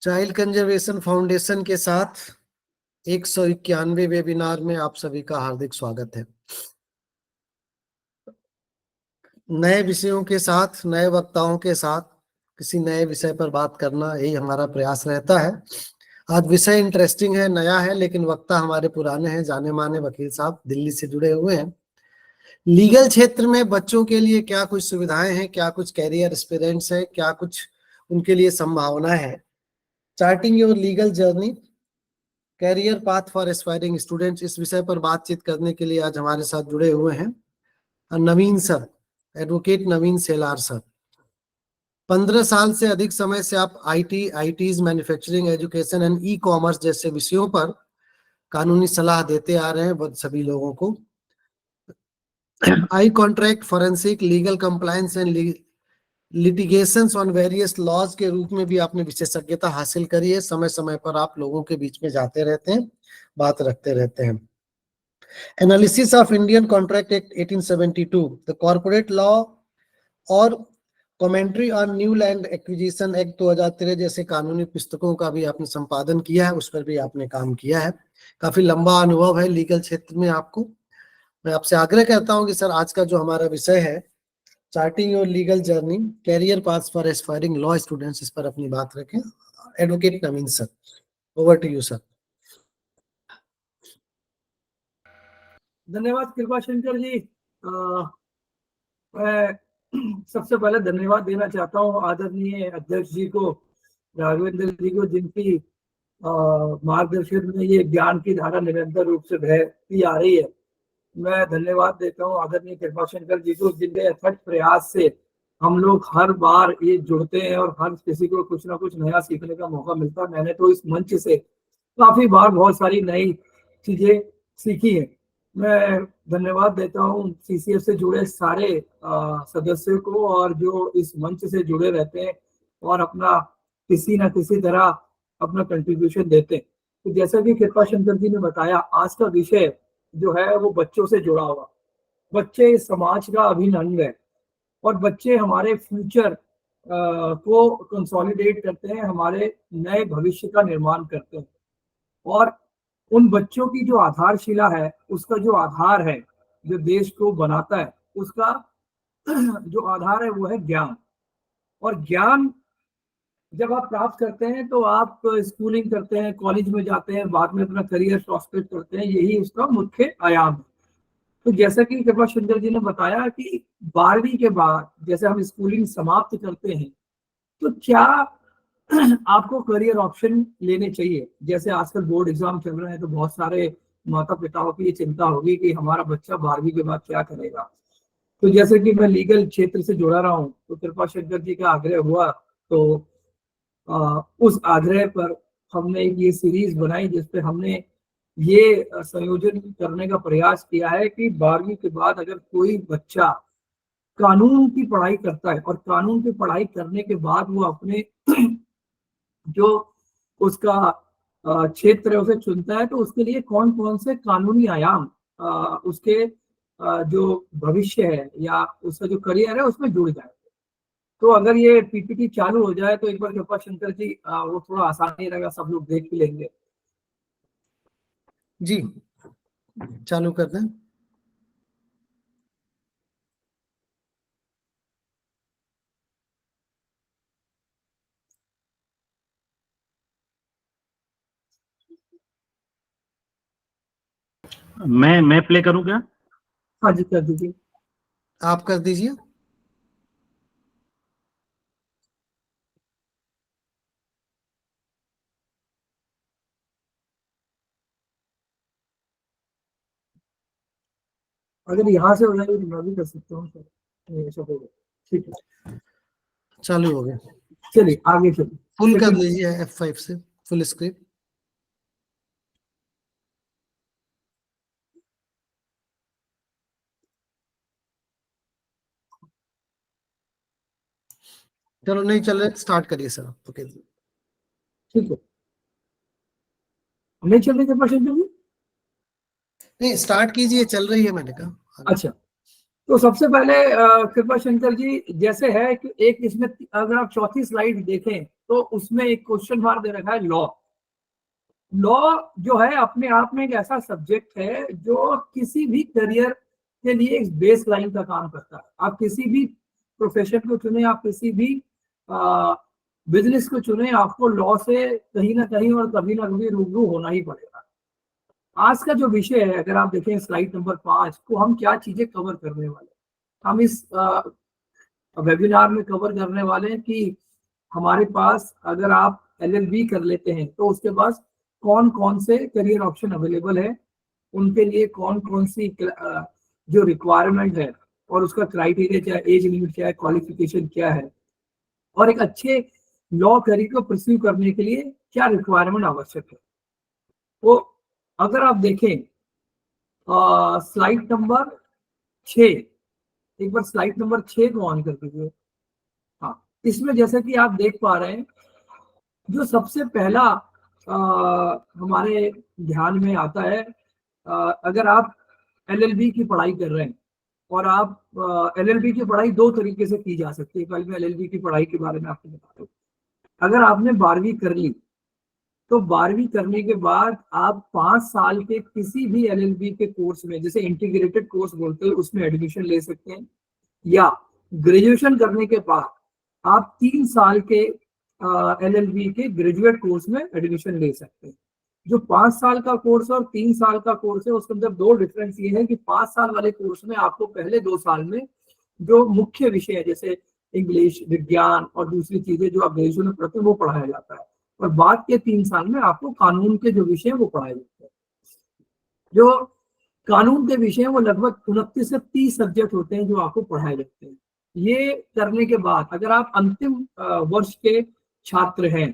Child conservation foundation के साथ 191वें webinar में आप सभी का हार्दिक स्वागत है। नए विषयों के साथ, नए वक्ताओं के साथ किसी नए विषय पर बात करना, यही हमारा प्रयास रहता है। आज विषय इंटरेस्टिंग है, नया है, लेकिन वक्ता हमारे पुराने हैं, जाने माने वकील साहब दिल्ली से जुड़े हुए हैं। लीगल क्षेत्र में बच्चों के लिए क्या कुछ सुविधाएं हैं, क्या कुछ कैरियर एस्पिरेंट्स है, क्या कुछ उनके लिए संभावनाएं हैं। Charting your legal journey, career path for aspiring students, इस विषय पर बातचीत करने के लिए आज हमारे साथ जुड़े हुए हैं नवीन सर, एडवोकेट नवीन सेलार सर। 15 साल से अधिक समय से आप ITs, manufacturing, education and e commerce जैसे विषयों पर कानूनी सलाह देते आ रहे हैं सभी लोगों को। I contract, forensic, legal compliance and litigations on various laws के रूप में भी आपने विशेषज्ञता हासिल करी है। समय समय पर आप लोगों के बीच में जाते रहते हैं, बात रखते रहते हैं। Analysis of Indian contract act 1872, the corporate law और commentary on new land acquisition act 2013 जैसे कानूनी पुस्तकों का भी आपने संपादन किया है, उस पर भी आपने काम किया है। काफी लंबा अनुभव है लीगल क्षेत्र में आपको। मैं आपसे आग्रह करता हूं कि सर, आज का जो हमारा विषय है charting your legal journey, career path for aspiring law students, इस पर अपनी बात रखें। Advocate Naveen sir, over to you sir. धन्यवाद कृपा शंकर जी। मैं सबसे पहले धन्यवाद देना चाहता हूँ आदरणीय अध्यक्ष जी को, राघवेंद्र जी को, जिनकी मार्गदर्शन में ये ज्ञान की धारा निरंतर रूप से बहती आ रही है। मैं धन्यवाद देता हूँ आदरणीय कृपा शंकर जी को, जिनके अथक प्रयास से हम लोग हर बार ये जुड़ते हैं और हर किसी को कुछ ना कुछ नया सीखने का मौका मिलता है। मैंने तो इस मंच से काफी बार बहुत सारी नई चीजें सीखी है। मैं धन्यवाद देता हूँ सीसीएफ से जुड़े सारे सदस्यों को, और जो इस मंच से जुड़े रहते हैं और अपना किसी ना किसी तरह अपना कंट्रीब्यूशन देते हैं। तो जैसा कि कृपा शंकर जी ने बताया, आज का विषय जो है वो बच्चों से जुड़ा हुआ। बच्चे इस समाज का अभिन्न अंग है और बच्चे हमारे फ्यूचर को कंसोलिडेट करते हैं, हमारे नए भविष्य का निर्माण करते हैं। और उन बच्चों की जो आधारशिला है, उसका जो आधार है, जो देश को बनाता है, उसका जो आधार है वो है ज्ञान। और ज्ञान जब आप प्राप्त करते हैं तो आप स्कूलिंग करते हैं, कॉलेज में जाते हैं, बाद में अपना करियर प्रॉस्पेक्ट करते हैं, यही उसका मुख्य आयाम है। तो जैसा कि कृपा सुंदर जी ने बताया कि 12वीं के बाद जैसे हम स्कूलिंग समाप्त करते हैं तो क्या आपको करियर ऑप्शन लेने चाहिए। जैसे आजकल बोर्ड एग्जाम चल रहे हैं तो बहुत सारे माता पिताओं की ये चिंता होगी कि हमारा बच्चा 12वीं के बाद क्या करेगा। तो जैसे कि मैं लीगल क्षेत्र से जुड़ा रहा हूँ तो कृपा शंकर जी का आग्रह हुआ, तो उस आग्रह पर हमने ये सीरीज बनाई जिसपे हमने ये संयोजन करने का प्रयास किया है कि 12वीं के बाद अगर कोई बच्चा कानून की पढ़ाई करता है और कानून की पढ़ाई करने के बाद वो अपने जो उसका क्षेत्र है उसे चुनता है, तो उसके लिए कौन कौन से कानूनी आयाम उसके जो भविष्य है या उसका जो करियर है उसमें जुड़ जाए। तो अगर ये पीपीटी चालू हो जाए तो एक बार कृपा शंकर जी वो थोड़ा आसानी रहेगा, सब लोग देख भी लेंगे। जी चालू कर दें। मैं प्ले करूं क्या? हाँ जी कर दीजिए। आप कर दीजिए। अगर यहाँ से हो जाएगा तो मैं भी कर सकता हूँ सर। ठीक है, चालू हो गया। चलिए आगे चलिए। फुल कर लीजिए F5 से, फुल स्क्रीन। चलो नहीं चल रहे, स्टार्ट करिए सर। ओके ठीक है, नहीं चल रही कृपा शंकर जी? नहीं, स्टार्ट कीजिए, चल रही है मैंने कहा। अच्छा तो सबसे पहले कृपा शंकर जी, जैसे है कि एक इसमें अगर आप चौथी स्लाइड देखें तो उसमें एक क्वेश्चन मार्क दे रखा है लॉ। लॉ जो है अपने आप में एक ऐसा सब्जेक्ट है जो किसी भी करियर के लिए एक बेस लाइन का काम करता है। आप किसी भी प्रोफेशन को चुने, आप किसी भी बिजनेस को चुने, आपको लॉ से कहीं ना कहीं और कभी ना कभी रूबरू होना ही पड़ेगा। आज का जो विषय है, अगर आप देखें स्लाइड नंबर 5 को, हम क्या चीजें कवर करने वाले हैं। हम इस वेबिनार में कवर करने वाले हैं कि हमारे पास अगर आप LLB कर लेते हैं तो उसके पास कौन कौन से करियर ऑप्शन अवेलेबल है, उनके लिए कौन कौन सी जो रिक्वायरमेंट है और उसका क्राइटेरिया क्या है, एज लिमिट क्या है, क्वालिफिकेशन क्या है, और एक अच्छे लॉ करियर को परस्यू करने के लिए क्या रिक्वायरमेंट आवश्यक है। तो अगर आप देखें स्लाइड नंबर 6, एक बार स्लाइड नंबर 6 को ऑन कर दीजिए। हाँ, इसमें जैसे कि आप देख पा रहे हैं, जो सबसे पहला हमारे ध्यान में आता है, अगर आप LLB की पढ़ाई कर रहे हैं, और आप LLB की पढ़ाई दो तरीके से की जा सकती है। पहले मैं LLB की पढ़ाई के बारे में आपको बता दूं। अगर आपने 12वीं कर ली तो 12वीं करने के बाद आप 5 साल के किसी भी LLB के कोर्स में, जैसे इंटीग्रेटेड कोर्स बोलते हैं, उसमें एडमिशन ले सकते हैं, या ग्रेजुएशन करने के बाद आप 3 साल के LLB के ग्रेजुएट कोर्स में एडमिशन ले सकते हैं। जो 5 साल का कोर्स और 3 साल का कोर्स है, उसके अंदर दो डिफरेंस ये है कि 5 साल वाले कोर्स में आपको पहले 2 साल में जो मुख्य विषय है, जैसे इंग्लिश, विज्ञान और दूसरी चीजें जो आप ग्रेजुएशन में पढ़ते हैं, वो पढ़ाया जाता है, और बाद के 3 साल में आपको कानून के जो विषय है वो पढ़ाए जाते हैं। जो कानून के विषय हैं वो लगभग 29 से 30 सब्जेक्ट होते हैं जो आपको पढ़ाए जाते हैं। ये करने के बाद अगर आप अंतिम वर्ष के छात्र हैं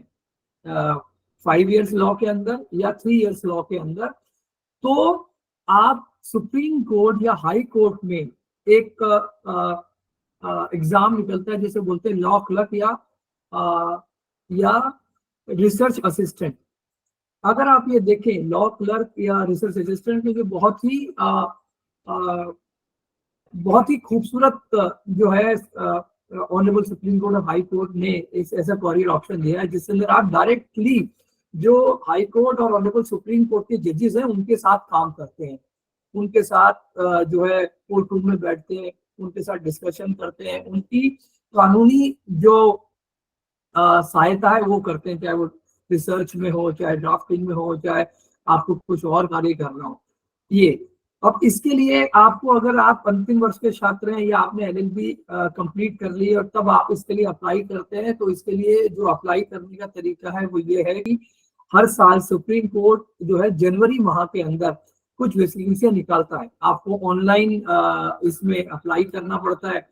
5 इयर्स लॉ के अंदर या 3 इयर्स लॉ के अंदर, तो आप सुप्रीम कोर्ट या हाई कोर्ट में एक एग्जाम निकलता है जिसे बोलते हैं लॉ क्लर्क या रिसर्च असिस्टेंट। अगर आप ये देखें, लॉ क्लर्क या रिसर्च असिस्टेंट के जो बहुत ही खूबसूरत जो है ऑनरेबल सुप्रीम कोर्ट और हाई कोर्ट ने एक ऐसा करियर ऑप्शन दिया है जिसके अंदर आप डायरेक्टली जो हाई कोर्ट और ऑनरेबल सुप्रीम कोर्ट के जजेस हैं उनके साथ काम करते हैं, उनके साथ जो है कोर्ट रूम में बैठते हैं, उनके साथ डिस्कशन करते हैं, उनकी कानूनी जो सहायता है वो करते हैं, चाहे वो रिसर्च में हो, चाहे ड्राफ्टिंग में हो, चाहे आपको कुछ और कार्य करना हो। ये अब इसके लिए आपको, अगर आप अंतिम वर्ष के छात्र हैं या आपने LLB कंप्लीट कर ली और तब आप इसके लिए अप्लाई करते हैं, तो इसके लिए जो अप्लाई करने का तरीका है वो ये है कि हर साल सुप्रीम कोर्ट जो है जनवरी माह के अंदर कुछ वैकेंसियां निकालता है। आपको ऑनलाइन इसमें अप्लाई करना पड़ता है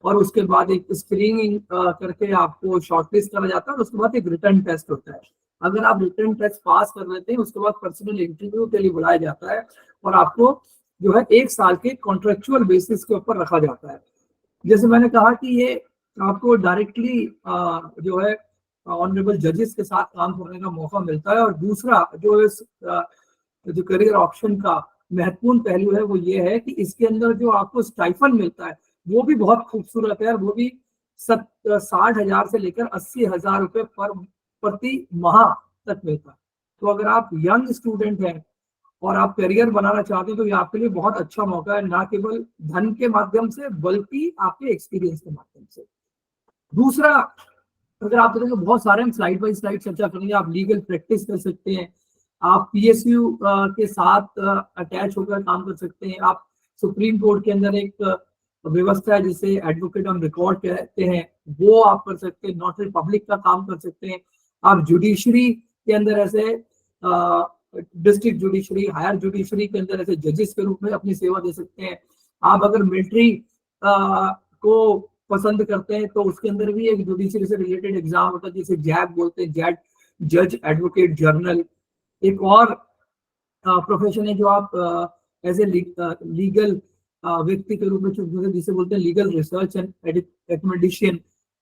और उसके बाद एक स्क्रीनिंग करके आपको शॉर्टलिस्ट करा जाता है और उसके बाद एक रिटर्न टेस्ट होता है। अगर आप रिटर्न टेस्ट पास कर लेते हैं, उसके बाद पर्सनल इंटरव्यू के लिए बुलाया जाता है और आपको जो है 1 साल के कॉन्ट्रेक्चुअल बेसिस के ऊपर रखा जाता है। जैसे मैंने कहा कि ये आपको डायरेक्टली जो है ऑनरेबल जजेस के साथ काम करने का मौका मिलता है। और दूसरा जो इस जो करियर ऑप्शन का महत्वपूर्ण पहलू है वो ये है कि इसके अंदर जो आपको स्टाइफन मिलता है वो भी बहुत खूबसूरत है, और वो भी 60,000 से लेकर 80,000 रुपए प्रति माह तक मिलता है। तो अगर आप यंग स्टूडेंट हैं और आप करियर बनाना चाहते हैं तो ये आपके लिए बहुत अच्छा मौका है, ना केवल धन के माध्यम से बल्कि आपके एक्सपीरियंस के माध्यम से। दूसरा, अगर आप देखेंगे बहुत सारे हम स्लाइड बाय स्लाइड चर्चा करेंगे, आप लीगल प्रैक्टिस कर सकते हैं, आप PSU के साथ अटैच होकर काम कर सकते हैं, आप सुप्रीम कोर्ट के अंदर एक व्यवस्था है जिसे एडवोकेट ऑन रिकॉर्ड कहते हैं, वो आप कर सकते हैं, नोटरी पब्लिक का काम कर सकते हैं, आप जुडिशरी के अंदर ऐसे डिस्ट्रिक्ट जुडिशरी, हायर जुडिशरी के अंदर ऐसे जजेस के रूप में अपनी सेवा दे सकते हैं। आप अगर मिलिट्री को पसंद करते हैं तो उसके अंदर भी एक जुडिशरी से रिलेटेड एग्जाम होता है जिसे जैब बोलते हैं, जज एडवोकेट जनरल। एक और प्रोफेशन है जो आप एज ए लीगल व्यक्ति के रूप में चुनते हैं जिसे बोलते हैं लीगल रिसर्च एंड एकोमोडेशन,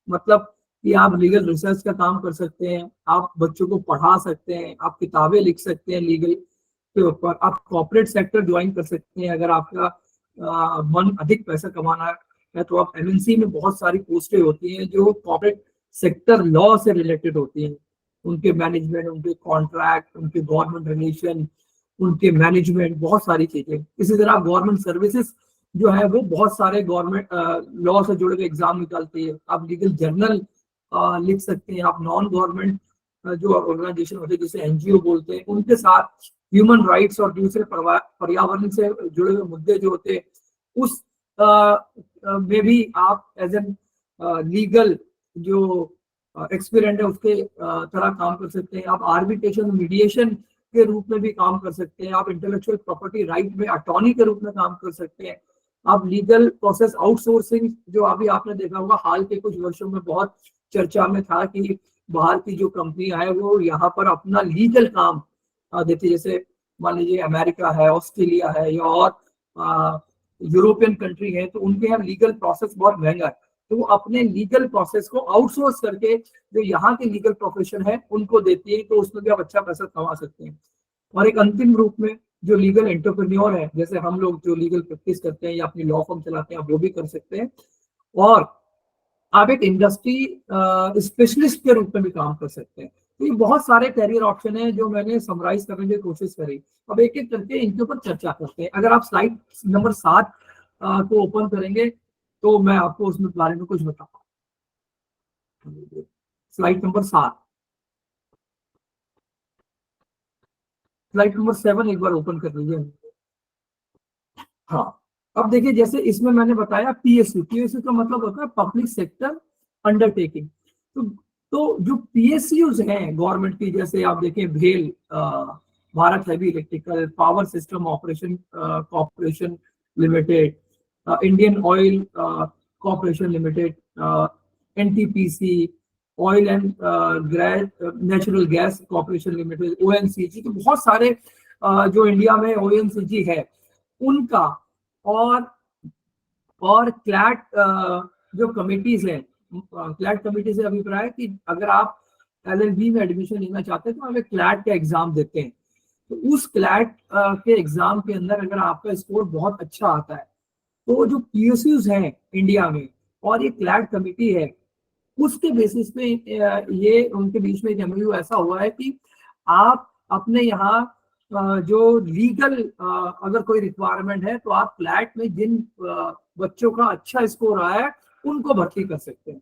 मतलब कि आप लीगल रिसर्च का काम कर सकते हैं, आप बच्चों को पढ़ा सकते हैं, आप किताबें लिख सकते हैं लीगल के ऊपर, आप कॉर्पोरेट सेक्टर ज्वाइन कर सकते हैं अगर आपका मन अधिक पैसा कमाना है तो आप एमएनसी में बहुत सारी पोस्टें होती हैं जो कॉर्पोरेट सेक्टर लॉ से रिलेटेड होती हैं, उनके मैनेजमेंट, उनके कॉन्ट्रैक्ट, उनके गवर्नमेंट रिलेशन, उनके मैनेजमेंट, बहुत सारी चीजें। इसी तरह गवर्नमेंट सर्विसेज जो है वो बहुत सारे गवर्नमेंट लॉ से जुड़े हुए एग्जाम निकालती है। आप लीगल जर्नल लिख सकते हैं, आप नॉन गवर्नमेंट जो ऑर्गेनाइजेशन होते हैं जिसे एनजीओ बोलते हैं, उनके साथ ह्यूमन राइट्स और दूसरे पर्यावरण से जुड़े हुए मुद्दे जो होते हैं उस में भी आप एज एन लीगल जो एक्सपीरियंट है उसके तरह काम कर सकते हैं। आप आर्बिट्रेशन मीडिएशन के रूप में भी काम कर सकते हैं, आप इंटेलेक्चुअल प्रॉपर्टी राइट में अटॉर्नी के रूप में काम कर सकते हैं, आप लीगल प्रोसेस आउटसोर्सिंग जो अभी आपने देखा होगा हाल के कुछ वर्षों में बहुत चर्चा में था कि बाहर की जो कंपनियां है वो यहाँ पर अपना लीगल काम देती है, जैसे मान लीजिए अमेरिका है, ऑस्ट्रेलिया है या और यूरोपियन कंट्री है, तो उनके यहाँ लीगल प्रोसेस बहुत महंगा है, तो वो अपने लीगल प्रोसेस को आउटसोर्स करके जो यहाँ के लीगल प्रोफेशन है उनको देती है, तो उसमें भी आप अच्छा पैसा कमा सकते हैं। और एक अंतिम रूप में जो लीगल एंटरप्रेन्योर है, जैसे हम लोग जो लीगल प्रैक्टिस करते हैं या अपनी लॉ फर्म चलाते हैं, आप वो भी कर सकते हैं। और आप एक इंडस्ट्री स्पेशलिस्ट के रूप में भी काम कर सकते हैं। तो ये बहुत सारे करियर ऑप्शन हैं जो मैंने समराइज करने की कोशिश करी। अब एक एक करके इनके ऊपर चर्चा करते हैं। अगर आप स्लाइड नंबर 7 को ओपन करेंगे तो मैं आपको उसमें बारे में कुछ बताऊंगा। स्लाइड नंबर 7, स्लाइड नंबर 7 एक बार ओपन कर लीजिए। हाँ, अब देखिए जैसे इसमें मैंने बताया पीएसयू, पीएसयू का मतलब होता है पब्लिक सेक्टर अंडरटेकिंग। तो जो पीएसयूज हैं गवर्नमेंट की, जैसे आप देखें भेल, Bharat heavy electrical power system operation corporation limited, Indian oil corporation limited, NTPC, oil and natural gas corporation limited, ONGC, तो बहुत सारे जो इंडिया में ओएनसीजी है उनका, और क्लैट जो कमिटीज है, क्लैट कमिटी से अभिप्राय कि अगर आप एलएलबी में एडमिशन लेना चाहते हैं तो आप एक क्लैट का एग्जाम देते हैं, तो उस क्लैट के एग्जाम के अंदर अगर आपका स्कोर बहुत अच्छा आता है तो जो पीएसयूज हैं इंडिया में और ये क्लैट कमिटी है उसके बेसिस पे ये उनके बीच में एक एमओयू ऐसा हुआ है कि आप अपने यहाँ जो लीगल अगर कोई रिक्वायरमेंट है तो आप क्लैट में जिन बच्चों का अच्छा स्कोर आया है उनको भर्ती कर सकते हैं।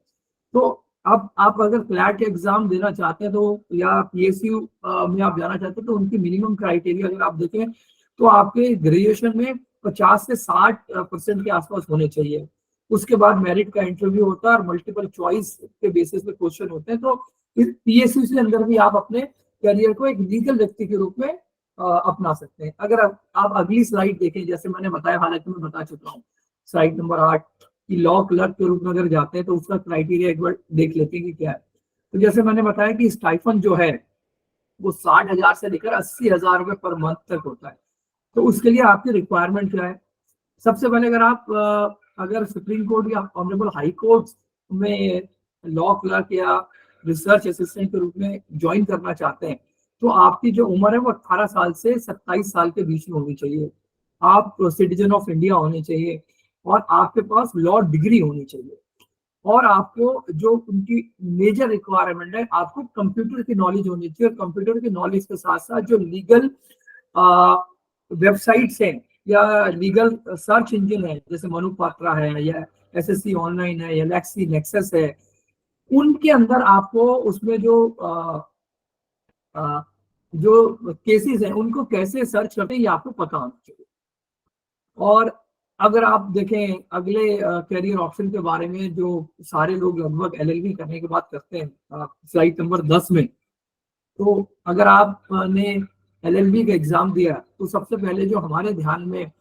तो अब आप अगर क्लैट के एग्जाम देना चाहते हैं तो या पीएसयू में आप जाना चाहते हैं तो उनकी मिनिमम क्राइटेरिया अगर आप देखें तो आपके ग्रेजुएशन में 50 से 60% के आसपास होने चाहिए। उसके बाद मेरिट का इंटरव्यू होता है और मल्टीपल चॉइस के बेसिस पे क्वेश्चन होते हैं। तो पीएसयू के अंदर भी आप अपने करियर को एक लीगल व्यक्ति के रूप में अपना सकते हैं। अगर आप अगली स्लाइड देखें, जैसे मैंने बताया, हालांकि मैं बता चुका हूँ, स्लाइड नंबर 8 कि लॉ क्लर्क के रूप में अगर जाते हैं तो उसका क्राइटेरिया एक बार देख लेते हैं कि क्या है। तो जैसे मैंने बताया कि स्टाइफन जो है वो 60,000 से लेकर 80,000 रुपए पर मंथ तक होता है। तो उसके लिए आपकी रिक्वायरमेंट क्या है? सबसे पहले अगर आप अगर सुप्रीम कोर्ट या ऑनरेबल हाई कोर्ट में लॉ क्लर्क या रिसर्च असिस्टेंट के रूप में ज्वाइन करना चाहते हैं तो आपकी जो उम्र है वो 18 साल से 27 साल के बीच में होनी चाहिए। आप सिटीजन ऑफ इंडिया होने चाहिए और आपके पास लॉ डिग्री होनी चाहिए। और आपको जो उनकी मेजर रिक्वायरमेंट है, आपको कंप्यूटर की नॉलेज होनी चाहिए। और कंप्यूटर की नॉलेज के साथ साथ जो लीगल वेबसाइट्स हैं या लीगल सर्च इंजन है, जैसे मनुपात्रा है या एसएससी ऑनलाइन है या लेक्सी नेक्सस है, उनके अंदर आपको उसमें जो केसेस हैं उनको कैसे सर्च करते हैं ये आपको पता होना चाहिए। और अगर आप देखें अगले करियर ऑप्शन के बारे में जो सारे लोग लगभग एलएलबी करने के बाद करते हैं, स्लाइड नंबर 10 में, तो अगर आपने एलएलबी का एग्जाम दिया तो सबसे पहले जो हमारे ध्यान में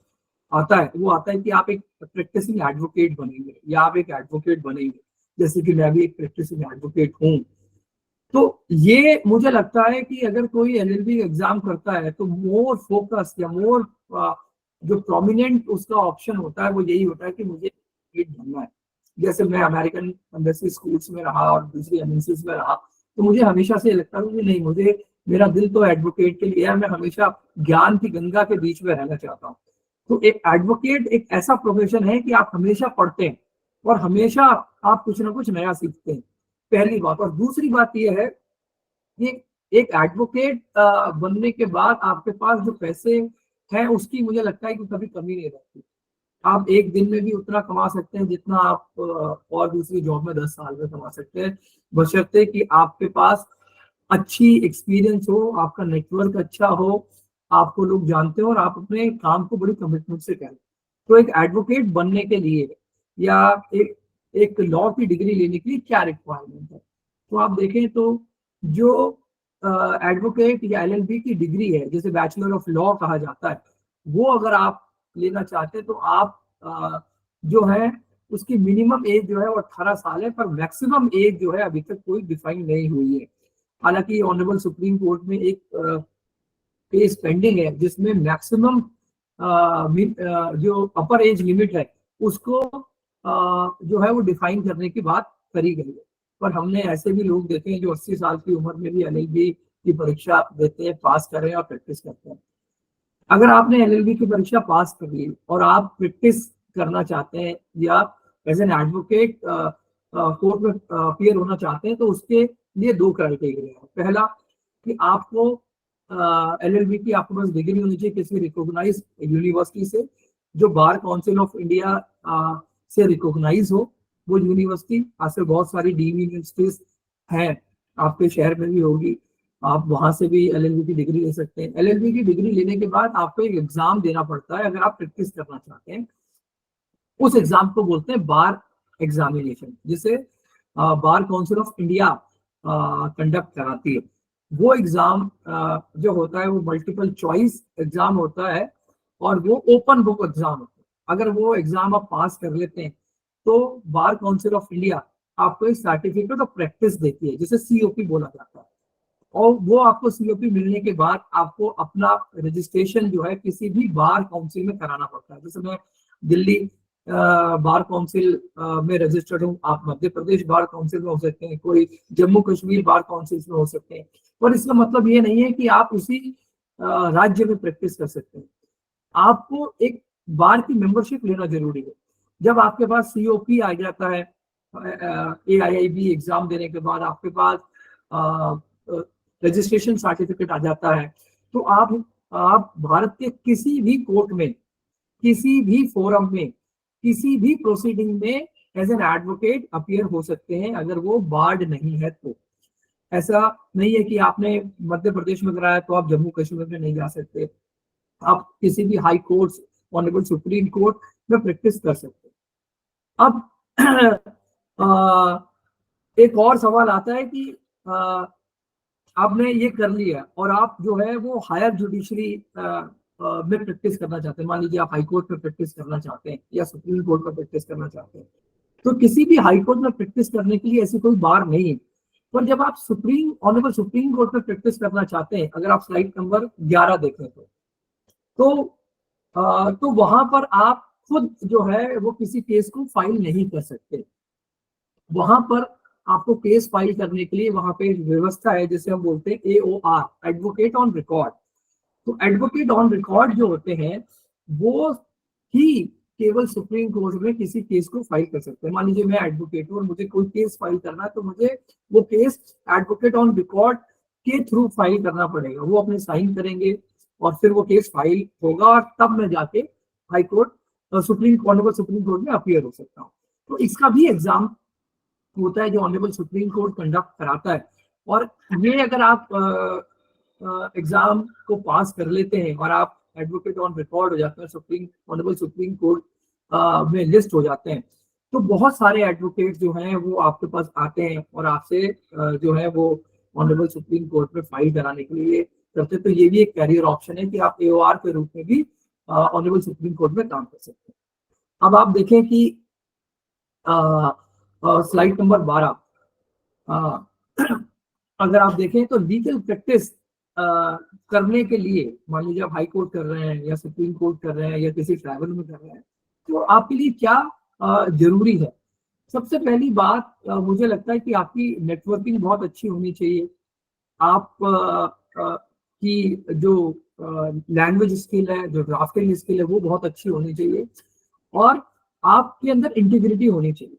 आता है वो आता है कि आप एक प्रैक्टिसिंग एडवोकेट बनेंगे या आप एक एडवोकेट बनेंगे, जैसे कि मैं भी एक प्रैक्टिसिंग एडवोकेट हूँ। तो ये मुझे लगता है कि अगर कोई एलएलबी एग्जाम करता है तो मोर फोकस या मोर जो प्रोमिनेंट उसका ऑप्शन होता है वो यही होता है कि मुझे एडवोकेट बनना है। जैसे मैं अमेरिकन एम्बेसी स्कूल्स में रहा और दूसरी एमएनसीज में रहा, तो मुझे हमेशा से लगता था कि नहीं, मुझे मेरा दिल तो एडवोकेट के लिए है, मैं हमेशा ज्ञान की गंगा के बीच में रहना चाहता हूँ। तो एक एडवोकेट एक ऐसा प्रोफेशन है कि आप हमेशा पढ़ते हैं और हमेशा आप कुछ ना कुछ नया सीखते हैं, पहली बात। और दूसरी बात यह है कि एक एडवोकेट बनने के बाद आपके पास जो पैसे हैं उसकी मुझे लगता है कि कभी कमी नहीं रहती। आप एक दिन में भी उतना कमा सकते हैं जितना आप और दूसरी जॉब में 10 साल में कमा सकते हैं, बशर्ते कि आपके पास अच्छी एक्सपीरियंस हो, आपका नेटवर्क अच्छा हो, आपको लोग जानते हो और आप अपने काम को बड़ी कमिटमेंट से करें। तो एक एडवोकेट बनने के लिए या एक एक लॉ की डिग्री लेने के लिए क्या रिक्वायरमेंट है? तो आप देखें तो जो एडवोकेट या एलएलबी की डिग्री है, जिसे बैचलर ऑफ लॉ कहा जाता है, वो अगर आप लेना चाहते हैं तो आप जो है उसकी मिनिमम एज जो है वो 18 साल है, पर मैक्सिमम एज जो है अभी तक कोई डिफाइन नहीं हुई है। हालांकि ऑनरेबल सुप्रीम कोर्ट में एक केस पेंडिंग है जिसमें मैक्सिमम जो अपर एज लिमिट है उसको जो है वो डिफाइन करने की बात करी गई है। पर हमने ऐसे भी लोग देखे हैं जो 80 साल की उम्र में भी एलएलबी की परीक्षा देते हैं, पास कर रहे हैं और प्रैक्टिस करते हैं। अगर आपने एलएलबी की परीक्षा पास कर ली और आप प्रैक्टिस करना चाहते हैं या एज एन एडवोकेट कोर्ट में अपीयर होना चाहते हैं, तो उसके लिए 2 क्राइटेरिया है। पहला कि आपको एलएलबी की आपके पास डिग्री होनी चाहिए किसी रिकॉग्नाइज यूनिवर्सिटी से, जो बार काउंसिल ऑफ इंडिया से रिकॉग्नाइज हो वो यूनिवर्सिटी। आजकल बहुत सारी डीम्ड यूनिवर्सिटीज हैं, आपके शहर में भी होगी, आप वहां से भी एलएलबी की डिग्री ले सकते हैं। एलएलबी की डिग्री लेने के बाद आपको एक एग्जाम देना पड़ता है अगर आप प्रैक्टिस करना चाहते हैं। उस एग्जाम को बोलते हैं बार एग्जामिनेशन, जिसे bar council of India conduct कराती है। वो एग्जाम जो होता है वो मल्टीपल चॉइस एग्जाम होता है और वो ओपन बुक एग्जाम होता है। अगर वो एग्जाम आप पास कर लेते हैं तो बार काउंसिल ऑफ इंडिया आपको एक सर्टिफिकेट ऑफ प्रैक्टिस देती है, जिसे सीओपी बोला जाता है। और वो आपको सीओपी मिलने के बाद आपको अपना रजिस्ट्रेशन जो है किसी भी बार काउंसिल में कराना पड़ता है। जैसे मैं दिल्ली बार काउंसिल में रजिस्टर्ड हूँ, आप मध्य प्रदेश बार काउंसिल में हो सकते हैं, कोई जम्मू कश्मीर बार काउंसिल में हो सकते हैं। पर इसका मतलब ये नहीं है कि आप उसी राज्य में प्रैक्टिस कर सकते हैं। आपको एक बार की मेंबरशिप लेना जरूरी है। जब आपके पास सीओपी आ जाता है, एआईआईबी एग्जाम देने के बाद आपके पास रजिस्ट्रेशन सर्टिफिकेट आ जाता है, तो आप भारत के किसी भी कोर्ट में, किसी भी फोरम में, किसी भी प्रोसीडिंग में एज एन एडवोकेट अपीयर हो सकते हैं अगर वो बार्ड नहीं है तो। ऐसा नहीं है कि आपने मध्य प्रदेश में कराया तो आप जम्मू कश्मीर में नहीं जा सकते। आप किसी भी high court, honourable supreme court में प्रैक्टिस कर सकते हैं। अब एक और सवाल आता है कि आपने ये कर लिया और आप जो है वो हायर जुडिशरी में प्रैक्टिस करना चाहते हैं। मान लीजिए आप हाई कोर्ट में प्रैक्टिस करना चाहते हैं या सुप्रीम कोर्ट में प्रैक्टिस करना चाहते हैं, तो किसी भी हाई कोर्ट में प्रैक्टिस करने के लिए ऐसी कोई बार नहीं है। पर जब आप ऑनरेबल सुप्रीम कोर्ट में प्रैक्टिस करना चाहते हैं, अगर आप स्लाइड नंबर 11 देखें तो वहां पर आप खुद जो है वो किसी केस को फाइल नहीं कर सकते। वहां पर आपको केस फाइल करने के लिए वहां पे एक व्यवस्था है जिसे हम बोलते हैं AOR, एडवोकेट ऑन रिकॉर्ड। तो एडवोकेट ऑन रिकॉर्ड जो होते हैं वो ही केवल सुप्रीम कोर्ट में किसी केस को फाइल कर सकते हैं। मान लीजिए मैं एडवोकेट हूँ और मुझे कोई केस फाइल करना है, तो मुझे वो केस एडवोकेट ऑन रिकॉर्ड के थ्रू फाइल करना पड़ेगा। वो अपने साइन करेंगे और फिर वो केस फाइल होगा और तब मैं जाके हाई कोर्ट सुप्रीम कोर्ट में अपीयर हो सकता हूँ। तो इसका भी एग्जाम होता है जो ऑनरेबल सुप्रीम कोर्ट कंडक्ट कराता है। और ये अगर आप एग्जाम को पास कर लेते हैं और आप एडवोकेट ऑन रिकॉर्ड हो जाते हैं, ऑनरेबल सुप्रीम कोर्ट में लिस्ट हो जाते हैं, तो बहुत सारे एडवोकेट जो हैं वो आपके पास आते हैं और आपसे जो है वो ऑनरेबल सुप्रीम कोर्ट में फाइल कराने के लिए करते हैं। तो ये भी एक कैरियर ऑप्शन है कि आप AOR के रूप में भी ऑनरेबल सुप्रीम कोर्ट में काम कर सकते हैं। अब आप देखें कि स्लाइड नंबर 12 अगर आप देखें तो लीगल प्रैक्टिस करने के लिए, मान लीजिए आप हाई कोर्ट कर रहे हैं या सुप्रीम कोर्ट कर रहे हैं या किसी ट्राइबल में कर रहे हैं, तो आपके लिए क्या जरूरी है? सबसे पहली बात मुझे लगता है कि आपकी नेटवर्किंग बहुत अच्छी होनी चाहिए। आप की जो लैंग्वेज स्किल है, जो ड्राफ्टिंग स्किल है, वो बहुत अच्छी होनी चाहिए और आपके अंदर इंटीग्रिटी होनी चाहिए।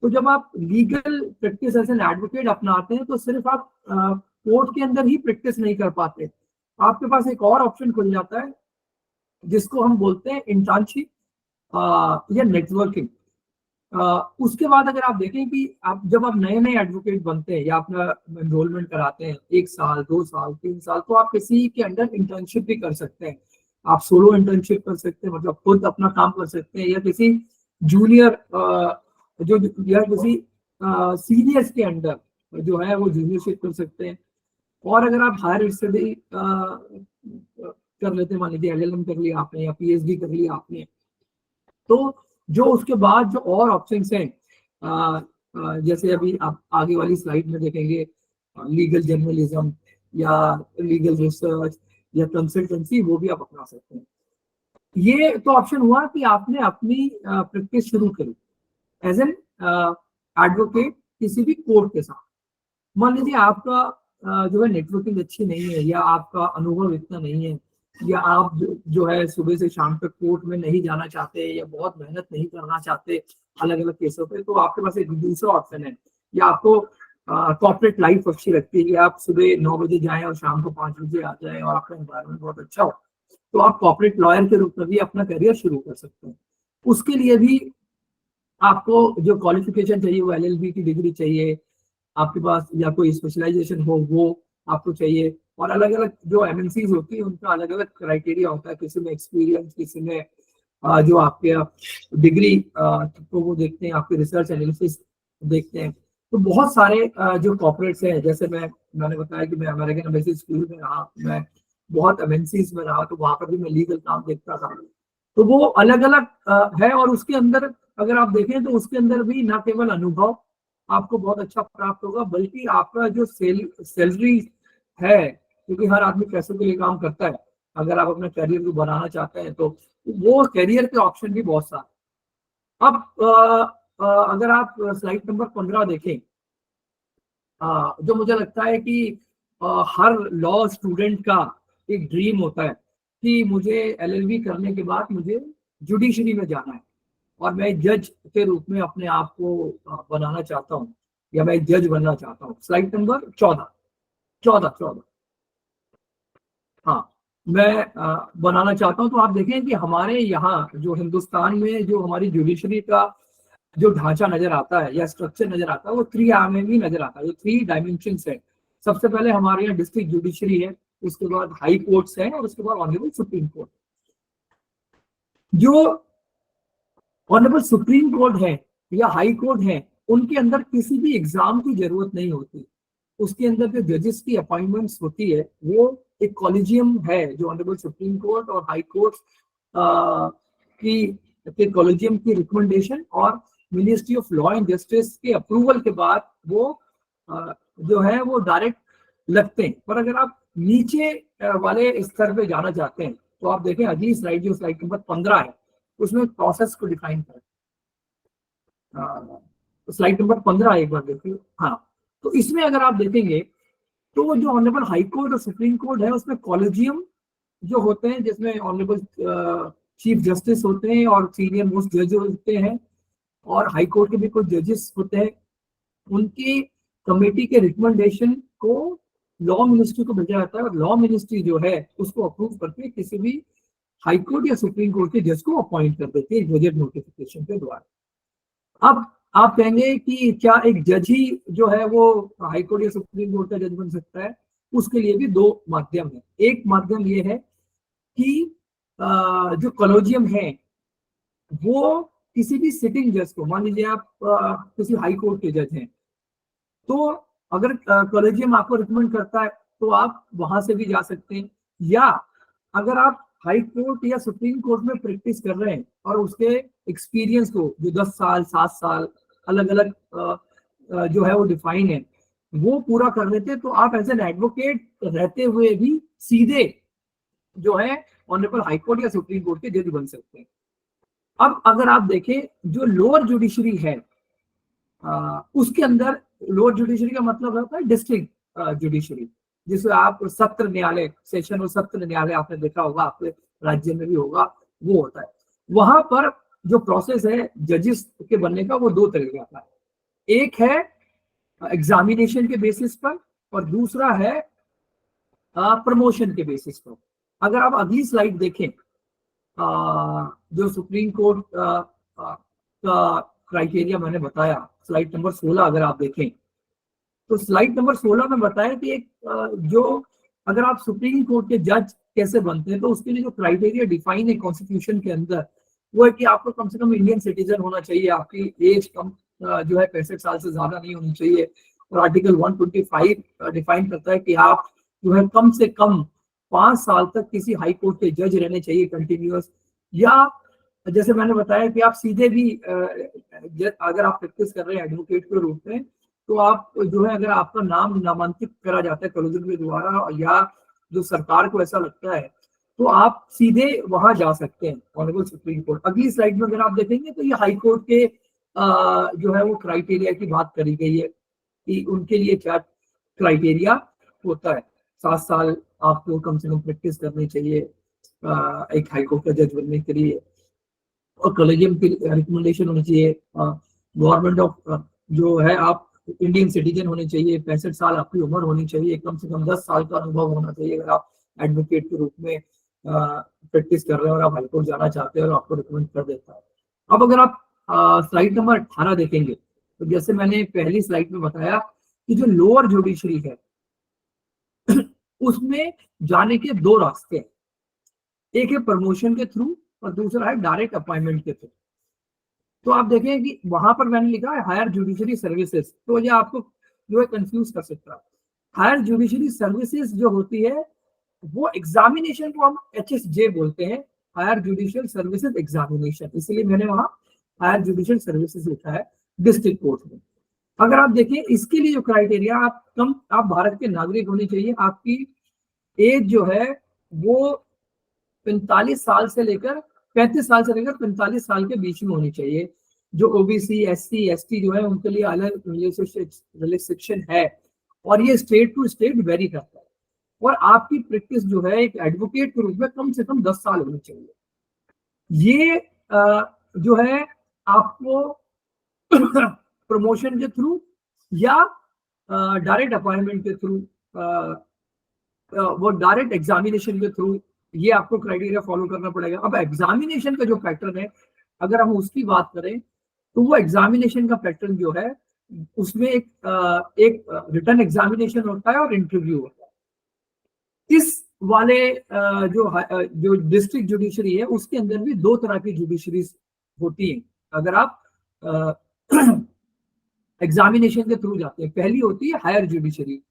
तो जब आप legal practice as an advocate अपनाते हैं तो सिर्फ आप कोर्ट के अंदर ही प्रैक्टिस नहीं कर पाते, आपके पास एक और ऑप्शन खुल जाता है जिसको हम बोलते हैं इंटर्नशिप या नेटवर्किंग। उसके बाद अगर आप देखें कि आप जब आप नए नए एडवोकेट बनते हैं या अपना एनरोलमेंट कराते हैं 1 साल 2 साल 3 साल, तो आप किसी के अंडर इंटर्नशिप भी कर सकते हैं। आप सोलो इंटर्नशिप कर सकते हैं, मतलब खुद अपना काम कर सकते हैं, या किसी जूनियर जो या किसी सीनियर्स के अंडर जो है वो जूनियरशिप कर सकते हैं। और अगर आप हायर स्टडी कर लेते हैं, मान लीजिए LLM कर लिया आपने या PhD कर लिया आपने, तो जो उसके बाद जो और ऑप्शंस हैं, जैसे अभी आप आगे वाली स्लाइड में देखेंगे, लीगल जर्नलिज्म या लीगल रिसर्च या कंसल्टेंसी, वो भी आप अपना सकते हैं। ये तो ऑप्शन हुआ कि आपने अपनी प्रैक्टिस शुरू करी एज एन एडवोकेट किसी भी कोर्ट के साथ। मान लीजिए आपका जो है नेटवर्किंग अच्छी नहीं है, या आपका अनुभव इतना नहीं है, या आप जो है सुबह से शाम तक कोर्ट में नहीं जाना चाहते, या बहुत मेहनत नहीं करना चाहते अलग अलग केसों पे, तो आपके पास एक दूसरा ऑप्शन है। या आपको कॉर्पोरेट लाइफ अच्छी लगती है कि आप सुबह 9 बजे जाएं और शाम को 5 बजे आ जाएं और आपका एनवायरनमेंट बहुत अच्छा हो, तो आप कॉर्पोरेट लॉयर के रूप में भी अपना करियर शुरू कर सकते हैं। उसके लिए भी आपको जो क्वालिफिकेशन चाहिए वो LLB की डिग्री चाहिए आपके पास, या कोई स्पेशलाइजेशन हो वो आपको चाहिए। और अलग अलग जो MNCs होती है उनका अलग अलग क्राइटेरिया होता है, किसी में एक्सपीरियंस, किसी में जो आपके डिग्री तो वो देखते हैं, आपके रिसर्च एनालिसिस देखते हैं। तो बहुत सारे जो कॉर्पोरेट्स हैं, जैसे मैंने बताया कि मैं अमेरिकन एम्बेसी स्कूल में रहा, मैं बहुत MNCs में रहा, तो वहां पर भी मैं लीगल काम देखता था। तो वो अलग अलग है, और उसके अंदर अगर आप देखें तो उसके अंदर भी ना केवल अनुभव आपको बहुत अच्छा प्राप्त होगा, बल्कि आपका जो सैलरी है, क्योंकि हर आदमी पैसों के लिए काम करता है, अगर आप अपने करियर को बनाना चाहते हैं तो वो करियर के ऑप्शन भी बहुत सारे। अब अगर आप स्लाइड नंबर 15 देखें, जो मुझे लगता है कि हर लॉ स्टूडेंट का एक ड्रीम होता है कि मुझे LLB करने के बाद मुझे जुडिशरी में जाना है और मैं जज के रूप में अपने आप को बनाना चाहता हूँ, या मैं जज बनना चाहता हूँ। Slide number 14। हाँ, मैं बनाना चाहता हूँ। तो आप देखें कि हमारे यहाँ जो हिंदुस्तान में जो हमारी जुडिशरी का जो ढांचा नजर आता है या स्ट्रक्चर नजर आता है, वो 3 आयामी नजर आता है, जो 3 डायमेंशंस है। सबसे पहले हमारे यहाँ डिस्ट्रिक्ट जुडिशरी है, उसके बाद हाई कोर्ट्स है, और उसके बाद ऑनरेबल सुप्रीम कोर्ट। जो ऑनरेबल सुप्रीम कोर्ट है या हाई कोर्ट है, उनके अंदर किसी भी एग्जाम की जरूरत नहीं होती। उसके अंदर जो जजेस की अपॉइंटमेंट्स होती है वो एक कॉलेजियम है, जो ऑनरेबल सुप्रीम कोर्ट और हाई कोर्ट की कॉलेजियम की रिकमेंडेशन और ministry of law and justice के अप्रूवल के बाद वो जो है वो डायरेक्ट लगते हैं। पर अगर आप नीचे वाले स्तर पे जाना चाहते हैं तो आप देखें अगली स्लाइड, जो स्लाइड नंबर 15 है, उसमें प्रोसेस को डिफाइन करें। स्लाइड नंबर 15 एक बार देखिए। हाँ, तो इसमें अगर आप देखेंगे तो जो ऑनरेबल हाई कोर्ट और सुप्रीम कोर्ट है उसमें कॉलेजियम जो होते हैं, जिसमें ऑनरेबल चीफ जस्टिस होते हैं और सीनियर मोस्ट जज होते हैं, और हाई कोर्ट के भी कुछ जजेस होते हैं। उनकी कमेटी के रिकमेंडेशन को लॉ मिनिस्ट्री को भेजा जाता है, और लॉ मिनिस्ट्री जो है उसको अप्रूव करके किसी भी हाई कोर्ट या सुप्रीम कोर्ट के जज को अपॉइंट कर देती है गजेट नोटिफिकेशन के द्वारा। अब आप कहेंगे कि क्या एक जज ही जो है वो हाई कोर्ट या सुप्रीम कोर्ट का जज बन सकता है? उसके लिए भी 2 माध्यम है। एक माध्यम ये है कि जो कॉलेजियम है वो किसी भी सिटिंग जज को, मान लीजिए आप किसी हाई कोर्ट के जज हैं, तो अगर कॉलेजियम आपको रिकमेंड करता है तो आप वहां से भी जा सकते हैं। या अगर आप हाई कोर्ट या सुप्रीम कोर्ट में प्रैक्टिस कर रहे हैं और उसके एक्सपीरियंस को, जो 10 साल 7 साल अलग अलग जो है वो डिफाइन है, वो पूरा कर लेते हैं, तो आप एज एन एडवोकेट रहते हुए भी सीधे जो है ऑनरेबल हाई कोर्ट या सुप्रीम कोर्ट के जज बन सकते हैं। अब अगर आप देखें जो लोअर जुडिशरी है, उसके अंदर लोअर जुडिशरी का मतलब होता है डिस्ट्रिक्ट जुडिशरी, जिसे आप सत्र न्यायालय, सेशन और सत्र न्यायालय आपने देखा होगा, आपके राज्य में भी होगा, वो होता है। वहां पर जो प्रोसेस है जजेस के बनने का, वो 2 तरीके का है। एक है एग्जामिनेशन के बेसिस पर, और दूसरा है प्रमोशन के बेसिस पर। अगर आप अगली स्लाइड देखें, जो सुप्रीम कोर्ट का क्राइटेरिया मैंने बताया, स्लाइड नंबर 16 अगर आप देखें, तो स्लाइड नंबर 16 में बताया कि एक जो अगर आप सुप्रीम कोर्ट के जज कैसे बनते हैं, तो उसके लिए जो क्राइटेरिया डिफाइन है कॉन्स्टिट्यूशन के अंदर, वो है कि आपको कम से कम इंडियन सिटीजन होना चाहिए, आपकी एज कम जो है 65 साल से ज्यादा नहीं होनी चाहिए, और आर्टिकल 125 डिफाइन करता है कि आप जो है कम से कम 5 साल तक किसी हाई कोर्ट के जज रहने चाहिए कंटिन्यूअस, या जैसे मैंने बताया कि आप सीधे भी अगर आप प्रैक्टिस कर रहे हैं एडवोकेट के रूप में, तो आप जो है अगर आपका नाम नामांकित करा जाता है कॉलेज के द्वारा, या जो सरकार को ऐसा लगता है, तो आप सीधे वहां जा सकते हैं, ऑनरेबल सुप्रीम कोर्ट। अगली स्लाइड में अगर आप देखेंगे तो ये हाई कोर्ट के जो है वो क्राइटेरिया की बात करी गई है कि उनके लिए क्या क्राइटेरिया होता है। 7 साल आपको कम से कम प्रैक्टिस करनी चाहिए एक हाई कोर्ट का जज बनने के लिए, और कॉलेजियम की रिकमेंडेशन होनी चाहिए, गवर्नमेंट ऑफ जो है आप इंडियन सिटीजन होने चाहिए, 65 साल आपकी उम्र होनी चाहिए, कम से कम 10 साल का अनुभव होना चाहिए अगर आप एडवोकेट के रूप में प्रैक्टिस कर रहे हैं और आप हाईकोर्ट जाना चाहते हैं और आपको रिकमेंड कर देता है। अब अगर आप स्लाइड नंबर 18 देखेंगे, तो जैसे मैंने पहली स्लाइड में बताया कि जो लोअर जुडिशरी है उसमें जाने के 2 रास्ते हैं, एक है प्रमोशन के थ्रू और दूसरा है डायरेक्ट अपॉइंटमेंट के थ्रू। तो आप देखें कि वहां पर मैंने लिखा है हायर जुडिशरी सर्विसेज, तो ये आपको जो है कंफ्यूज कर सकता है। हायर जुडिशरी सर्विसेज जो होती है वो एग्जामिनेशन को हम HSJ बोलते हैं, हायर जुडिशियल सर्विसेज एग्जामिनेशन, इसलिए मैंने वहां हायर जुडिशियल सर्विसेज लिखा है डिस्ट्रिक्ट कोर्ट में। अगर आप देखें इसके लिए जो क्राइटेरिया, आप भारत के नागरिक होने चाहिए, आपकी एज जो है वो 45 साल से लेकर 35 साल से लेकर 45 साल के बीच में होनी चाहिए। जो ओबीसी, SC, ST जो है उनके लिए अलग रिलैक्सेशन है, और ये स्टेट टू स्टेट वेरी करता है। और आपकी प्रैक्टिस जो है एक एडवोकेट के रूप में कम से कम 10 साल होनी चाहिए। ये जो है आपको प्रमोशन के थ्रू या डायरेक्ट अपॉइंटमेंट के थ्रू, वो डायरेक्ट एग्जामिनेशन के थ्रू, ये आपको क्राइटेरिया फॉलो करना पड़ेगा। अब एग्जामिनेशन का जो पैटर्न है, अगर हम उसकी बात करें, तो वो एग्जामिनेशन का पैटर्न जो है उसमें एक रिटन एग्जामिनेशन होता है और इंटरव्यू होता है। इस वाले जो डिस्ट्रिक्ट जुडिशरी है उसके अंदर भी 2 तरह की जुडिशरीज होती हैं अगर आप एग्जामिनेशन के थ्रू जाते हैं। पहली होती है हायर जुडिशरी